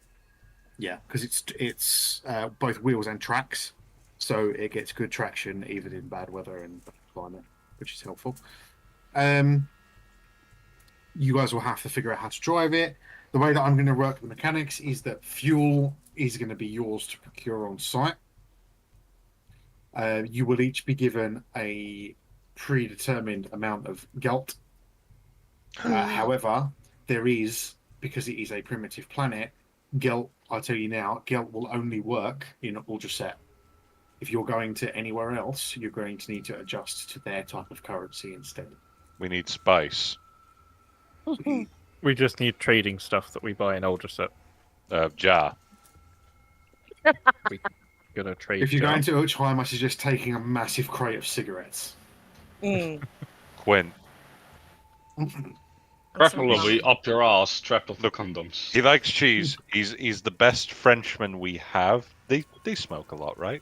Yeah, because it's both wheels and tracks, so it gets good traction even in bad weather and bad climate, which is helpful. You guys will have to figure out how to drive it. The way that I'm going to work the mechanics is that fuel is going to be yours to procure on site. You will each be given a predetermined amount of gelt. However, there is, because it is a primitive planet, gelt, I'll tell you now, gelt will only work in Ultraset. If you're going to anywhere else, you're going to need to adjust to their type of currency instead. We need spice. We just need trading stuff that we buy in Ultraset. Jar. Gonna trade. If you're jar. going to Ulchheim, I suggest taking a massive crate of cigarettes. Quinn. Preferably up your ass, strapped with the condoms. He likes cheese. He's the best Frenchman we have. They smoke a lot, right?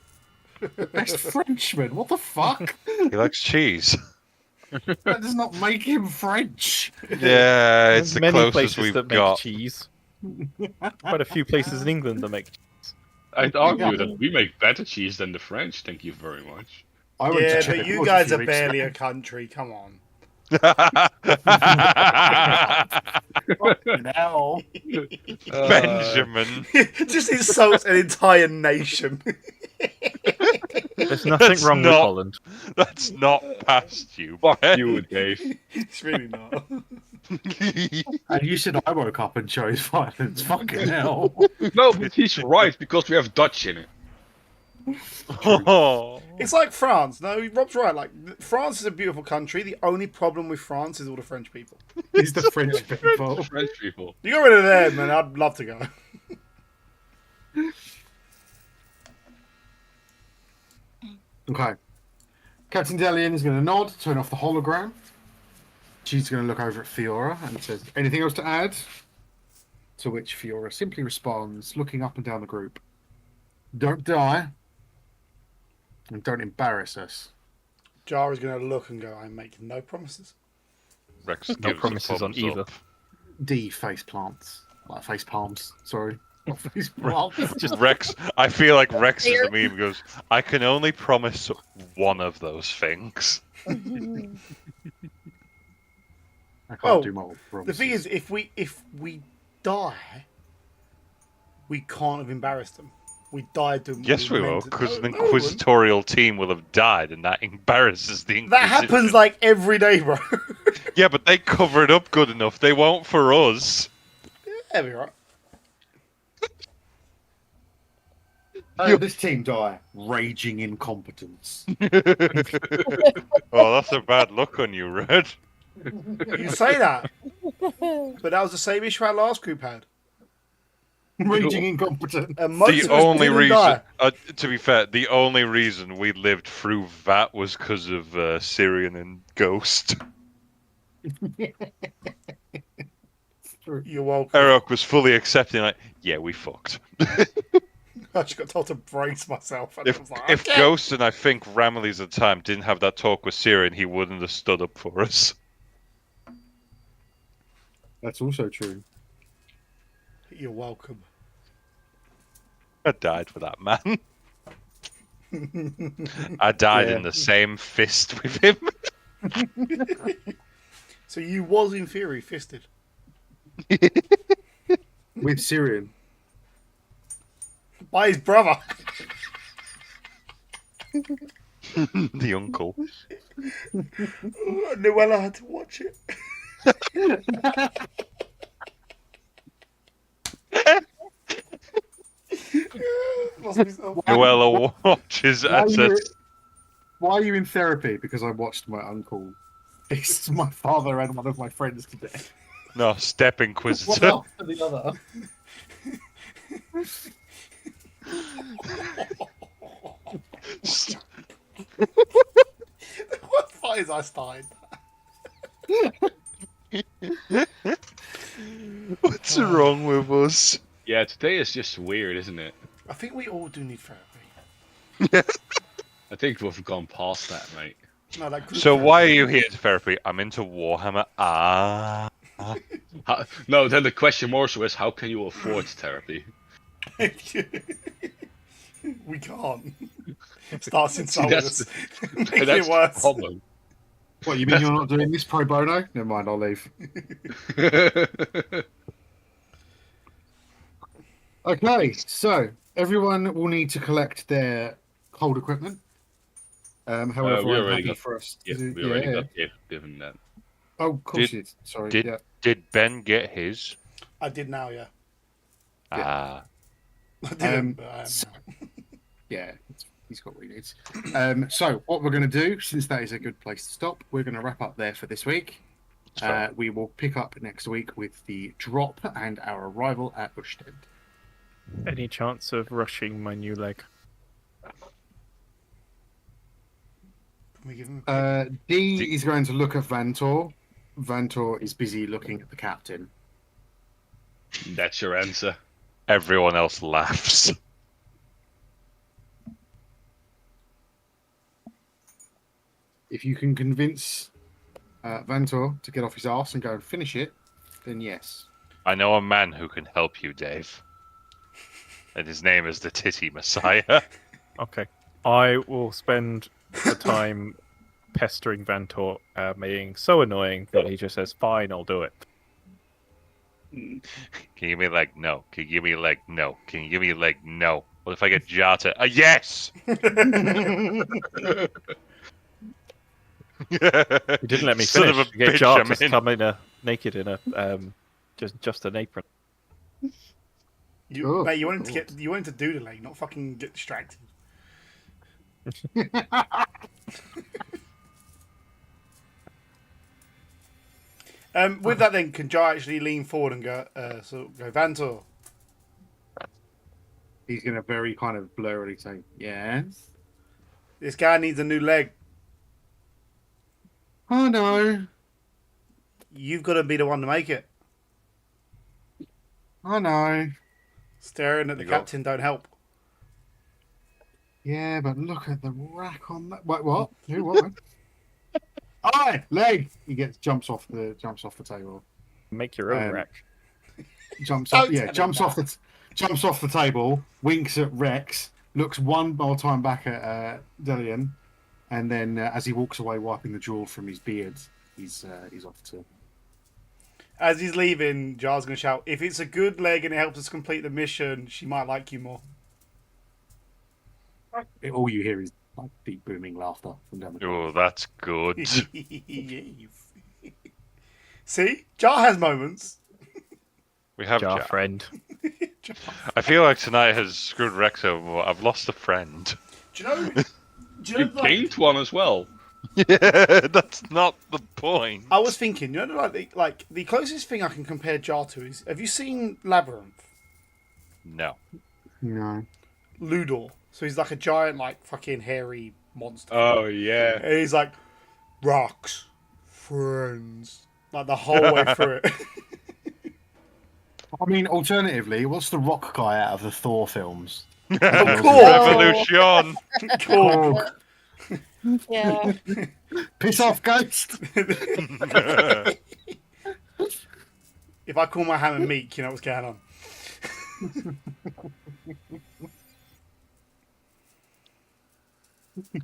Best Frenchman, what the fuck? He likes cheese. That does not make him French. Yeah, it's There's the many closest places we've that make got. cheese. Quite a few places in England that make cheese. I'd argue that we make better cheese than the French. Thank you very much. I went to Yeah, check but it you out guys a are few weeks barely ago. a country. Come on. No. Benjamin. Just insults an entire nation. There's nothing That's wrong with not- Holland. That's not past you. Fuck Ben. you, Dave. It's really not. And you said I woke up and chose violence. Fucking hell. No, but he's right because we have Dutch in it. Oh. It's like France. No, Rob's right. Like France is a beautiful country. The only problem with France is all the French people. It's the French people. French people. You got rid of them, and I'd love to go. Okay. Captain Delian is going to nod, turn off the hologram. She's going to look over at Fiora and says, anything else to add? To which Fiora simply responds, looking up and down the group. Don't die. And don't embarrass us. Jar is going to look and go, I make no promises. Rex No gives a promises on thumbs either. up. D face plants. Like face palms. Sorry. Not face plants. Just Rex. I feel like Rex is the meme. Goes, I can only promise one of those things. I can't Oh, do multiple The promises. thing is, if we die, we can't have embarrassed them. We died doing. what Yes, we were will, meant to- because No, the no, we wouldn't. inquisitorial team will have died, and that embarrasses the Inquisition. That happens like every day, bro. Yeah, but they cover it up good enough. They won't for us. Yeah, be right. How did this team die? Raging incompetence. Oh, that's a bad look on you, Red. You say that, but that was the same issue our last group had. Raging incompetent. And most The of us only didn't reason, die. to be fair, the only reason we lived through that was because of Syrian and Ghost. You're welcome. Eric was fully accepting, like, yeah, we fucked. I just got told to brace myself. And I If was like, if okay. Ghost and I think Ramillies at the time didn't have that talk with Syrian, he wouldn't have stood up for us. That's also true. You're welcome. I died for that man. I died Yeah. in the same fist with him. So you was in theory fisted. With Syrian. By his brother. The uncle. Noella had to watch it. Lost myself. Noella watches Why are, and you, says, why are you in therapy? Because I watched my uncle fist my father and one of my friends today. no, step One inquisitor. after the other. What fight is I started? What's wrong with us? Yeah, today is just weird, isn't it? I think we all do need therapy. I think we've gone past that, mate. No, like group So why are therapy. you here to therapy? I'm into Warhammer. No, then the question more so is, how can you afford therapy? We can't. Starts See, insulting that's us. Making that's it worse. the problem. What, you mean you're not doing this pro bono? Never mind, I'll leave. Okay, so everyone will need to collect their cold equipment. However, we I'm already happy got- for us to Yeah, do. we already Yeah. got given that. Oh, of course you did. Sorry. Did Yeah. did Ben get his? I did now, yeah. Ah, I didn't, but I am so- now. Yeah, he's got what he needs. So what we're going to do, since that is a good place to stop, we're going to wrap up there for this week. We will pick up next week with the drop and our arrival at Usted. Any chance of rushing my new leg? Can we give him a pick? D is going to look at Vantor. Vantor is busy looking at the captain. That's your answer. everyone else laughs. If you can convince Vantor to get off his arse and go and finish it, then yes. I know a man who can help you, Dave. And his name is the Titty Messiah. Okay. I will spend the time pestering Vantor, being so annoying that he just says, "Fine, I'll do it." Can you give me leg? No. Can you give me leg? No. Can you give me leg? No. What if I get Jata? A yes! You didn't let me Son finish. of a You get bitch, Jar I'm to in. come in naked in a just an apron. Oh, Mate, you wanted to God. get, you wanted to do the leg, not fucking get distracted. With that, then, can Jar actually lean forward and go, go Vantor? He's going to very kind of blurrily say, yes. This guy needs a new leg. Oh, no. You've got to be the one to make it. Oh, no. Staring at the You go. captain don't help. Yeah, but look at the rack on that. Wait, what? Who? What? Aye, leg. He jumps off the table. Make your own rack. Jumps Don't off. Yeah, tell jumps him off jumps off the table. Winks at Rex. Looks one more time back at Delian, and then as he walks away, wiping the drool from his beard, he's off to. As he's leaving, Jar's going to shout, "If it's a good leg and it helps us complete the mission, she might like you more." All you hear is like deep booming laughter from down the corridor. Oh, that's good. See? Jar has moments. We have Jar Jar. friend. Jar. I feel like tonight has screwed Rex over more. I've lost a friend. Do you know? Do you You know, like, gained one as well. Yeah, that's not the point. I was thinking, you know, like the closest thing I can compare Jar to is, have you seen Labyrinth? No. No. Ludor. So he's like a giant, like fucking hairy monster. Oh yeah. And he's like, rocks, friends, like the whole way through it. I mean, alternatively, what's the rock guy out of the Thor films? Revolution. Cool. Yeah. Piss off, ghost. If I call my hammer Meek, you know what's going on.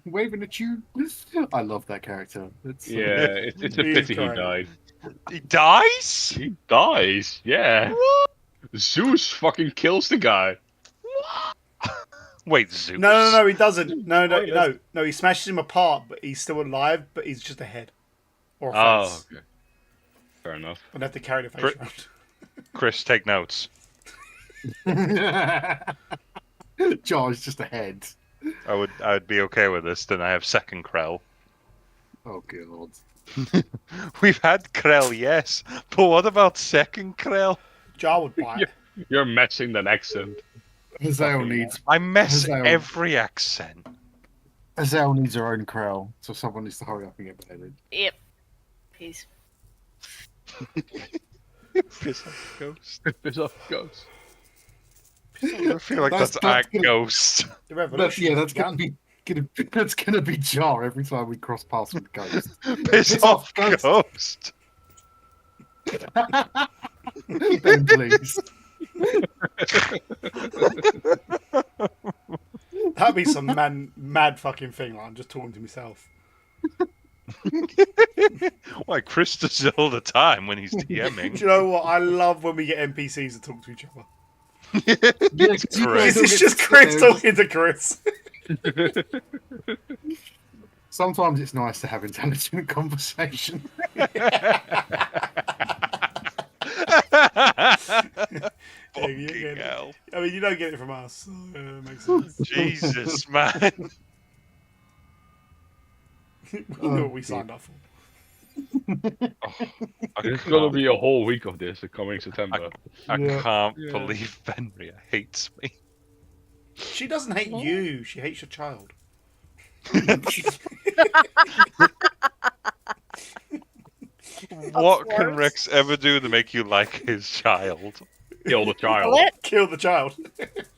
Waving at you. I love that character. It's, Yeah, it's a He is pity he correct. died. He dies? He dies, yeah. Zeus fucking kills the guy. Wait, Zeus. No, he doesn't. No, Spoilers. he smashes him apart, but he's still alive, but he's just a head. Or a Oh, face. okay. Fair enough. I'd have to carry the face Cri- around. Chris, take notes. Jar's just a head. I would be okay with this. Then I have second Krell. Oh, God. We've had Krell, yes, but what about second Krell? Jar would buy it. You're matching that accent. Hazel needs I mess Hazel. every accent. Hazel needs her own Krell, so someone needs to hurry up and get beheaded. Yep. Peace. Piss off ghost. Piss off ghost. I feel like That's- that's that's our gonna- ghost. The revolution. That's began. gonna be Jar every time we cross paths with Ghost. Piss off, ghost. Ben, please. That'd be some mad fucking thing. Like I'm just talking to myself. Why, Chris does it all the time when he's Do DMing. you know what? I love when we get NPCs to talk to each other. Yeah, 'cause you Great. guys all It's get just to sit Chris there and talking to Chris. Sometimes it's nice to have intelligent conversation. Yeah, you Fucking get it. hell. I mean, you don't get it from us. So, makes sense. Jesus, man. We knew what we signed up for. Oh, There's gonna be a whole week of this coming September. I Yeah. can't Yeah. believe Fenrir hates me. She doesn't hate you. She hates your child. What can worse. Rex ever do to make you like his child? Kill the child. Kill it. Kill the child.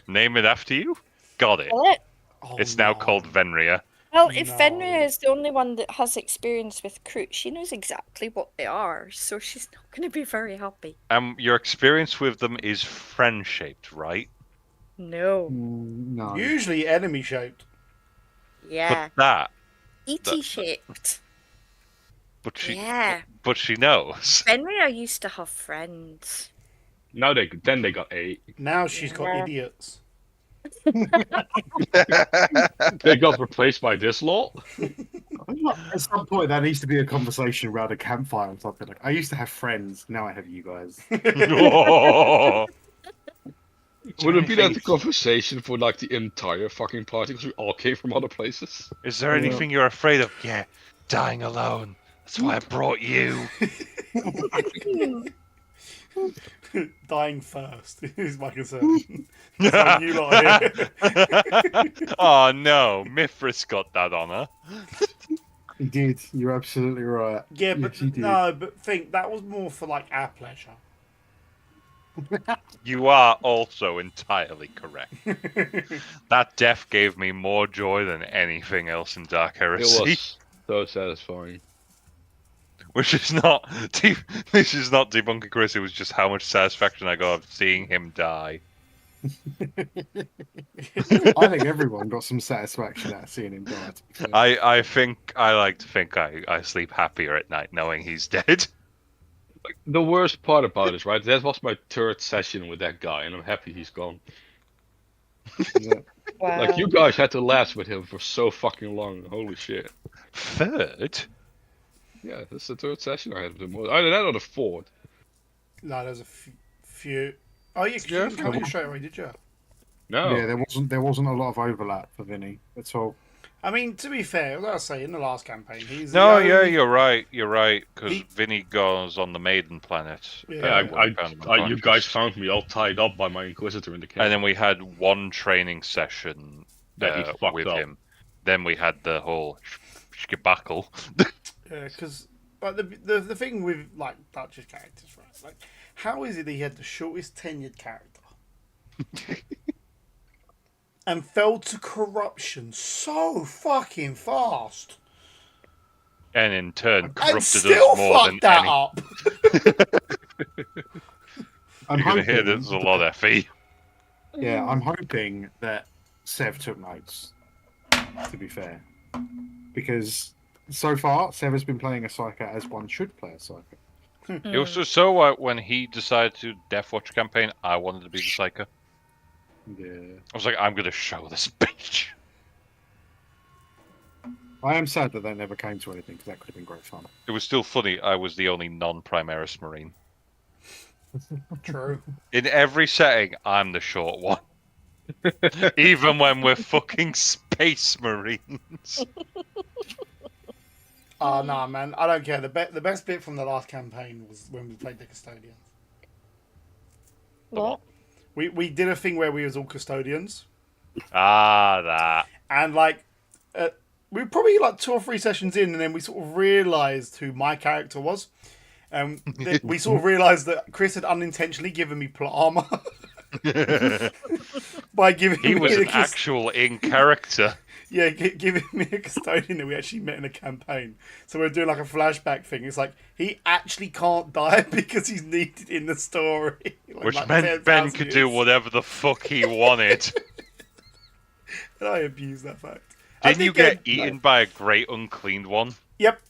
Name it after you? Got it. Kill it. Oh, It's now no. called Venria. Well, if No. Fenrir is the only one that has experience with Kroot, she knows exactly what they are, so she's not going to be very happy. Your experience with them is friend-shaped, right? No. No. Usually enemy shaped. Yeah. But that, E.T. shaped. but she Yeah. knows. Fenrir used to have friends. Now they got 8. Now she's got Yeah. idiots. They got replaced by this lot. At some point, there needs to be a conversation around a campfire or something. Like, I used to have friends, now I have you guys. Oh, Would it be that the conversation for like the entire fucking party because we all came from other places? is there anything you're afraid of? Yeah, dying alone. That's why I brought you. Dying first is my concern. That's why you lot are here. Oh no, Mithras got that honor. He did. You're absolutely right. Yeah, Yes, but he did. no, but think that was more for like our pleasure. You are also entirely correct. That death gave me more joy than anything else in Dark It Heresy. was so satisfying. Which is not this is not debunking Chris, it was just how much satisfaction I got of seeing him die. I think everyone got some satisfaction out of seeing him die. to be fair. I think I like to think I sleep happier at night knowing he's dead. Like, the worst part about it, right? That was my 3rd session with that guy, and I'm happy he's gone. Yeah. Wow. Like, you guys had to last with him for so fucking long. Holy shit. Third? Yeah, that's the 3rd session I had with him. Either that or the 4th. No, there's a few. Oh yeah, 'cause you didn't come in straight away, did you? No. Yeah, there wasn't a lot of overlap for Vinny at all. I mean, to be fair, as I say, in the last campaign, he's No, the yeah, only- you're right, because He- Vinny goes on the Maiden Planet. Yeah, where we found him you unconscious. guys found me all tied up by my Inquisitor in the camp. And then we had one training session That he fucked with up. him. Then we had the whole skibackle. because like the thing with like Dutch's characters, right? Like, how is it that he had the shortest tenured character and fell to corruption so fucking fast, And in turn and corrupted still us more than fucked that any. up? I'm You're gonna hear hoping- there's a lot of FE. Yeah, I'm hoping that Sev took notes, to be fair. Because so far, Sev has been playing a Psyker as one should play a Psyker. It was just so when he decided to Death Watch campaign, I wanted to be the Psyker. Yeah. I was like, I'm gonna show this bitch. I am sad that they never came to anything, because that could have been great fun. It was still funny, I was the only non-Primaris Marine. True. In every setting, I'm the short one. Even when we're fucking Space Marines. Oh no, man, I don't care. The best bit from the last campaign was when we played the Custodians. What? We did a thing where we was all custodians, Ah, that. and like we were probably like 2 or 3 sessions in, and then we sort of realised who my character was. We sort of realised that Chris had unintentionally given me plot armor. by giving He me was the an actual in character. Yeah, giving me a custodian that we actually met in a campaign. So we're doing like a flashback thing. It's like he actually can't die because he's needed in the story. Which meant Ben could do whatever the fuck he wanted. And I abuse that fact. Didn't you get eaten by a great uncleaned one? Yep.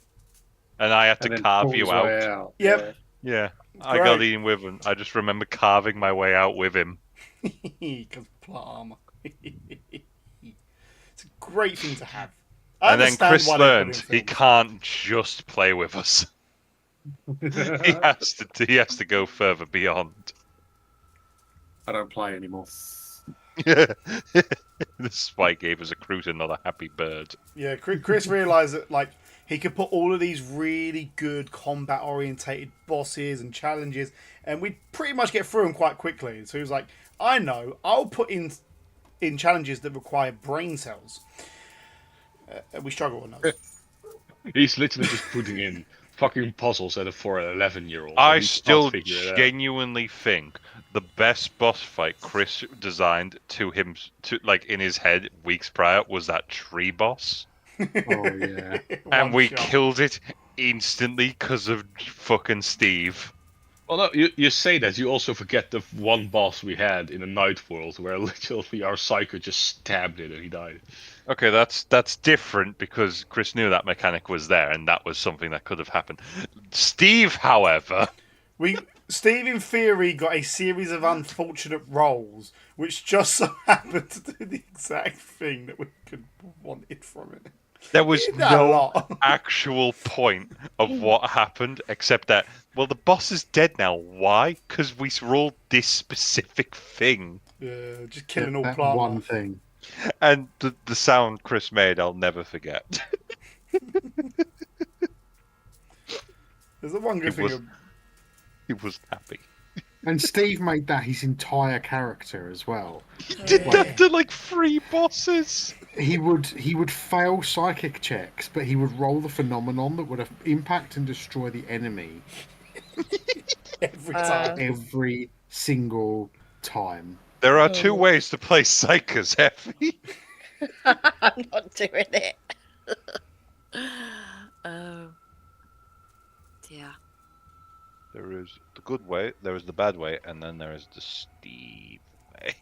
And I had And to then carve pull you his out. way out. Yep. Yeah, I got eaten with him. I just remember carving my way out with him. Because plot armor. It's a great thing to have. And then Chris learned he can't just play with us. he has to go further beyond. I don't play anymore. This is why he gave us a Cruiser, not a happy bird. Yeah, Chris realised that like he could put all of these really good combat orientated bosses and challenges, and we'd pretty much get through them quite quickly. So he was like, I know, I'll put in challenges that require brain cells. And we struggle on those. He's literally just putting in fucking puzzles for an 11-year-old. I still genuinely think the best boss fight Chris designed to like in his head weeks prior was that tree boss. Oh yeah. And we killed it instantly because of fucking Steve. Well, no, you say that. You also forget the one boss we had in the Night World where literally our Psycho just stabbed it and he died. Okay, that's different because Chris knew that mechanic was there and that was something that could have happened. Steve, however... Steve, in theory, got a series of unfortunate rolls, which just so happened to do the exact thing that we could wanted from it. There was no actual point of what happened, except that, well, the boss is dead now. Why? Because we rolled this specific thing. Yeah, just killing all that plant one life. thing. And the sound Chris made, I'll never forget. There's the one good thing. He was happy. And Steve made that his entire character as well. He did that to like 3 bosses. He would fail psychic checks, but he would roll the phenomenon that would impact and destroy the enemy Every time. every single time. There are 2 ways to play Psychers, Effie. I'm not doing it. Oh. Yeah. There is the good way, there is the bad way, and then there is the Steve way.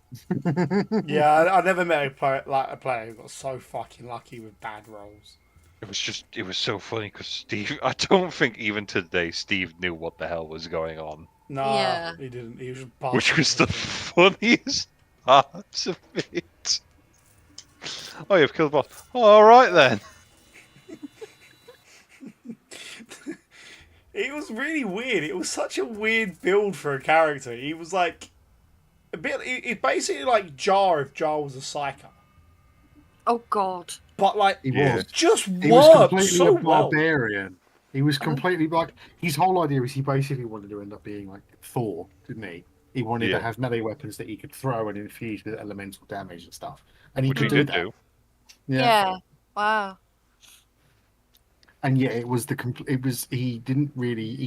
Yeah, I never met a player who got so fucking lucky with bad rolls. It was so funny because Steve, I don't think even today Steve knew what the hell was going on. No, Yeah. he didn't. He was just Which was the funniest part of it. Oh, you've killed the boss. Oh, alright then. It was really weird. It was such a weird build for a character. He was like a bit. It's basically like Jar if Jar was a psycho, Oh God. but like He Yeah. was. just He was worked completely so a well. barbarian. He was completely like his whole idea is he basically wanted to end up being like Thor, didn't he? He wanted Yeah. to have melee weapons that he could throw and infuse with elemental damage and stuff, and he Which he could did that. do. Yeah. Wow. And yeah, it was it was he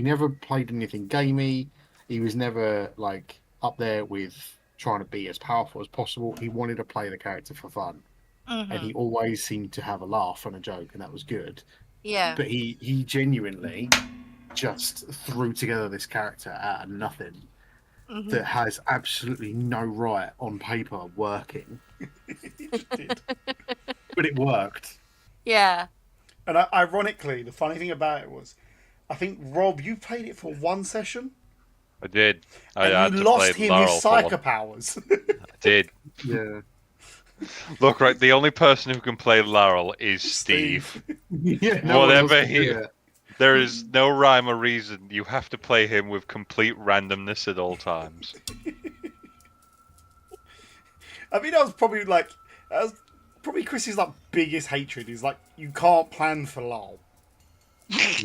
never played anything gamey. He was never like up there with trying to be as powerful as possible. He wanted to play the character for fun, and he always seemed to have a laugh and a joke, and that was good. Yeah. But he genuinely just threw together this character out of nothing that has absolutely no right on paper working. He just did. But it worked. Yeah. And ironically, the funny thing about it was, I think Rob, you played it for 1 session, I did. and had you to lost play him Laurel his for one. psycho powers. I did. Yeah. Look, right, the only person who can play Laurel is Steve. Yeah. Whatever one else could do he- it. There is no rhyme or reason. You have to play him with complete randomness at all times. I think that was probably Chris's like biggest hatred. Is like you can't plan for LOL.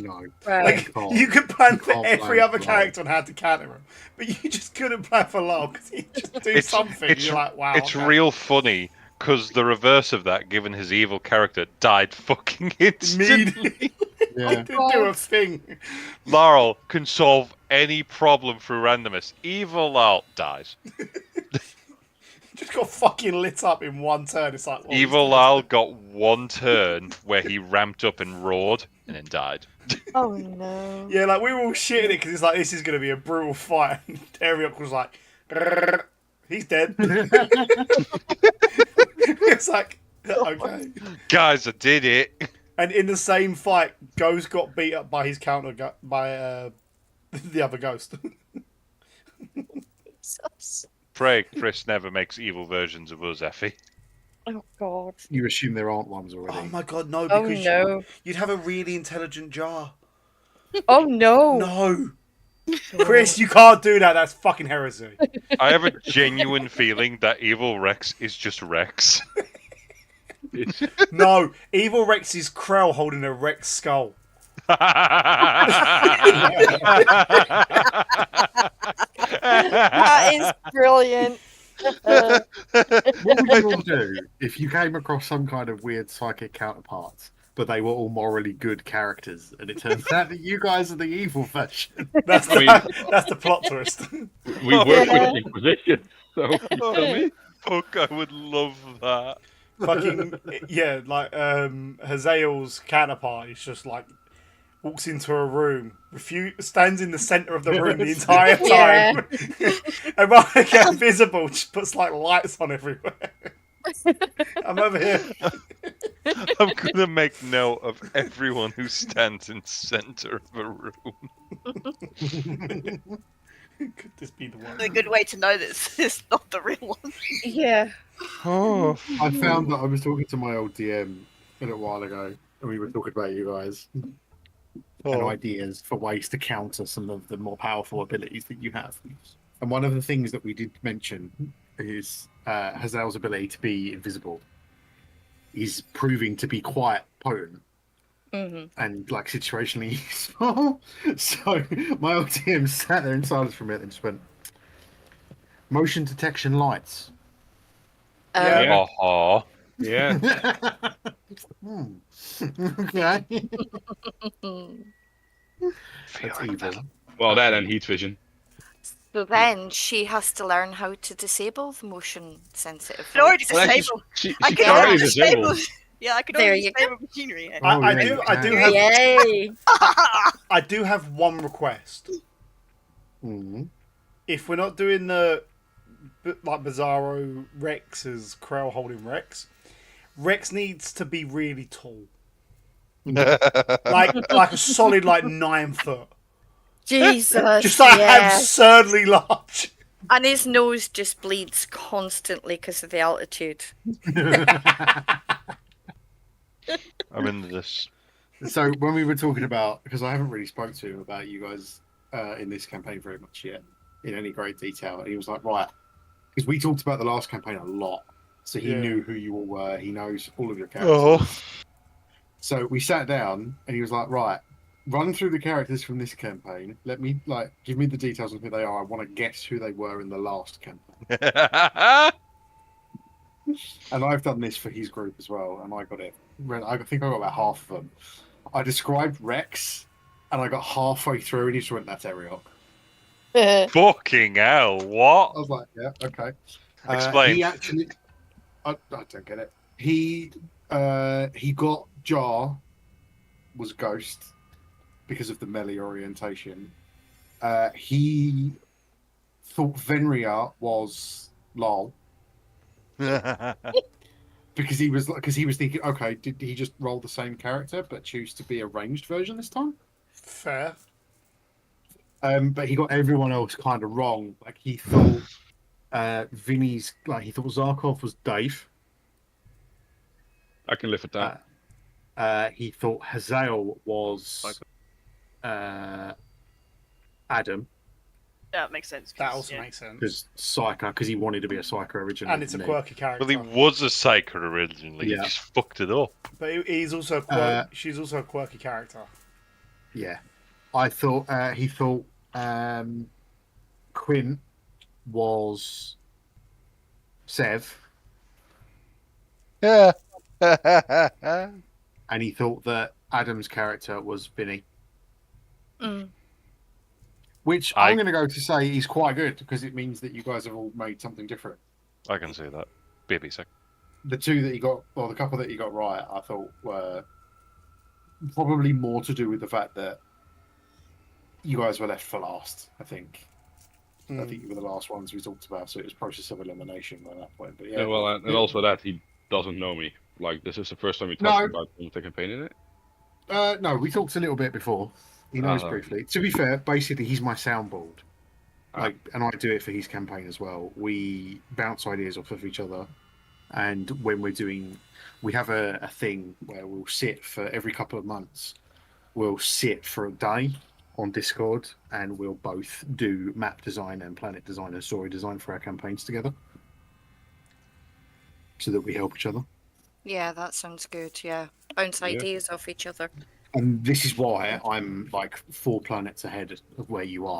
No. Like can't. you could plan You for can't every plan other for character on how to counter him, but you just couldn't plan for LOL because he just do something. You're like, wow. It's okay. real funny because the reverse of that, given his evil character, died fucking instantly. Immediately. I Yeah. didn't do a thing. Laurel can solve any problem through randomness. Evil Laurel dies. just got fucking lit up in one turn. It's like Evil Lal got one turn where he ramped up and roared and then died. Oh no. Yeah, like we were all shitting it because it's like this is going to be a brutal fight. And Ariok was like, "Grrr, he's dead." It's like, okay. Guys, I did it. And in the same fight, Ghost got beat up by his counter by the other Ghost. Jesus. Pray Chris never makes evil versions of us, Effie. Oh god. You assume there aren't ones already. Oh my god, no! Oh Because no. you'd have a really intelligent jar. Oh no. No, Chris, you can't do that. That's fucking heresy. I have a genuine feeling that evil Rex is just Rex. No, evil Rex is Krell holding a Rex skull. That is brilliant. What would you all do if you came across some kind of weird psychic counterparts, but they were all morally good characters, and it turns out that you guys are the evil version? That's the plot twist. We work with the Inquisition, so Fuck, I would love that. Fucking yeah, like Hazael's counterpart is just like walks into a room, stands in the center of the room the entire time, and rather than get invisible, just puts like lights on everywhere. I'm over here. I'm gonna make note of everyone who stands in center of a room. Could this be the one? A good way to know this is not the real one. Yeah. Oh, I found that I was talking to my old DM a little while ago, and we were talking about you guys and ideas for ways to counter some of the more powerful abilities that you have. And one of the things that we did mention is Hazael's ability to be invisible is proving to be quite potent. And like situationally useful. So my old DM sat there in silence for a minute and just went, motion detection lights. yeah. yeah. Okay. That's evil. Well, that and heat vision. So then she has to learn how to disable the motion sensitive. I already Well, actually, disabled. she I can can already already disable. disable. Yeah, I can There already you disable machinery. Oh, I yeah, do you have Yay! I do have one request. Mhm. If we're not doing the like Bizarro Rex as Krell holding Rex, Rex needs to be really tall, like a solid like 9 foot, Jesus. just like yeah. absurdly large. And his nose just bleeds constantly because of the altitude. I'm into this. So when we were talking about, because I haven't really spoke to him about you guys in this campaign very much yet, in any great detail, and he was like, right, because we talked about the last campaign a lot, so he knew who you all were. He knows all of your characters. So we sat down, and he was like, right, run through the characters from this campaign. Let me give me the details of who they are. I want to guess who they were in the last campaign. And I've done this for his group as well, and I got it. I think I got about half of them. I described Rex, and I got halfway through, and he just went, "That's Ariok." Fucking hell! What? I was like, "Yeah, okay." Explain. He actually, I don't get it. He got Jar was Ghost because of the melee orientation. He thought Venria was Lol. Because he was thinking, okay, did he just roll the same character but choose to be a ranged version this time? Fair. But he got everyone else kind of wrong. Like he thought Vinny's he thought Zarkov was Dave. I can live with that. He thought Hazael was Adam. That makes sense. That also makes sense. Because Psyker, because he wanted to be a Psyker originally. And it's a quirky character. Well, he was a psyker originally. Yeah. He just fucked it up. But he's also she's also a quirky character. Yeah, I thought he thought Quinn was Sev, Yeah. and he thought that Adam's character was Vinny. Which I'm going to go to say is quite good because it means that you guys have all made something different. I can see that. Baby sick. The two that you got, or the couple that you got right, I thought were probably more to do with the fact that you guys were left for last. I think you were the last ones we talked about, so it was process of elimination by that point. But yeah, Yeah, well, and also that he doesn't know me. Like, this is the first time we No. talked about the campaign in it. No, we talked a little bit before. He knows briefly. To be fair, basically, he's my soundboard. Like, and I do it for his campaign as well. We bounce ideas off of each other, and when we're doing, we have a thing where we'll sit for every couple of months. We'll sit for a day on Discord, and we'll both do map design and planet design and story design for our campaigns together, so that we help each other. Yeah, that sounds good. Yeah, bounce ideas off each other. And this is why I'm like 4 planets ahead of where you are.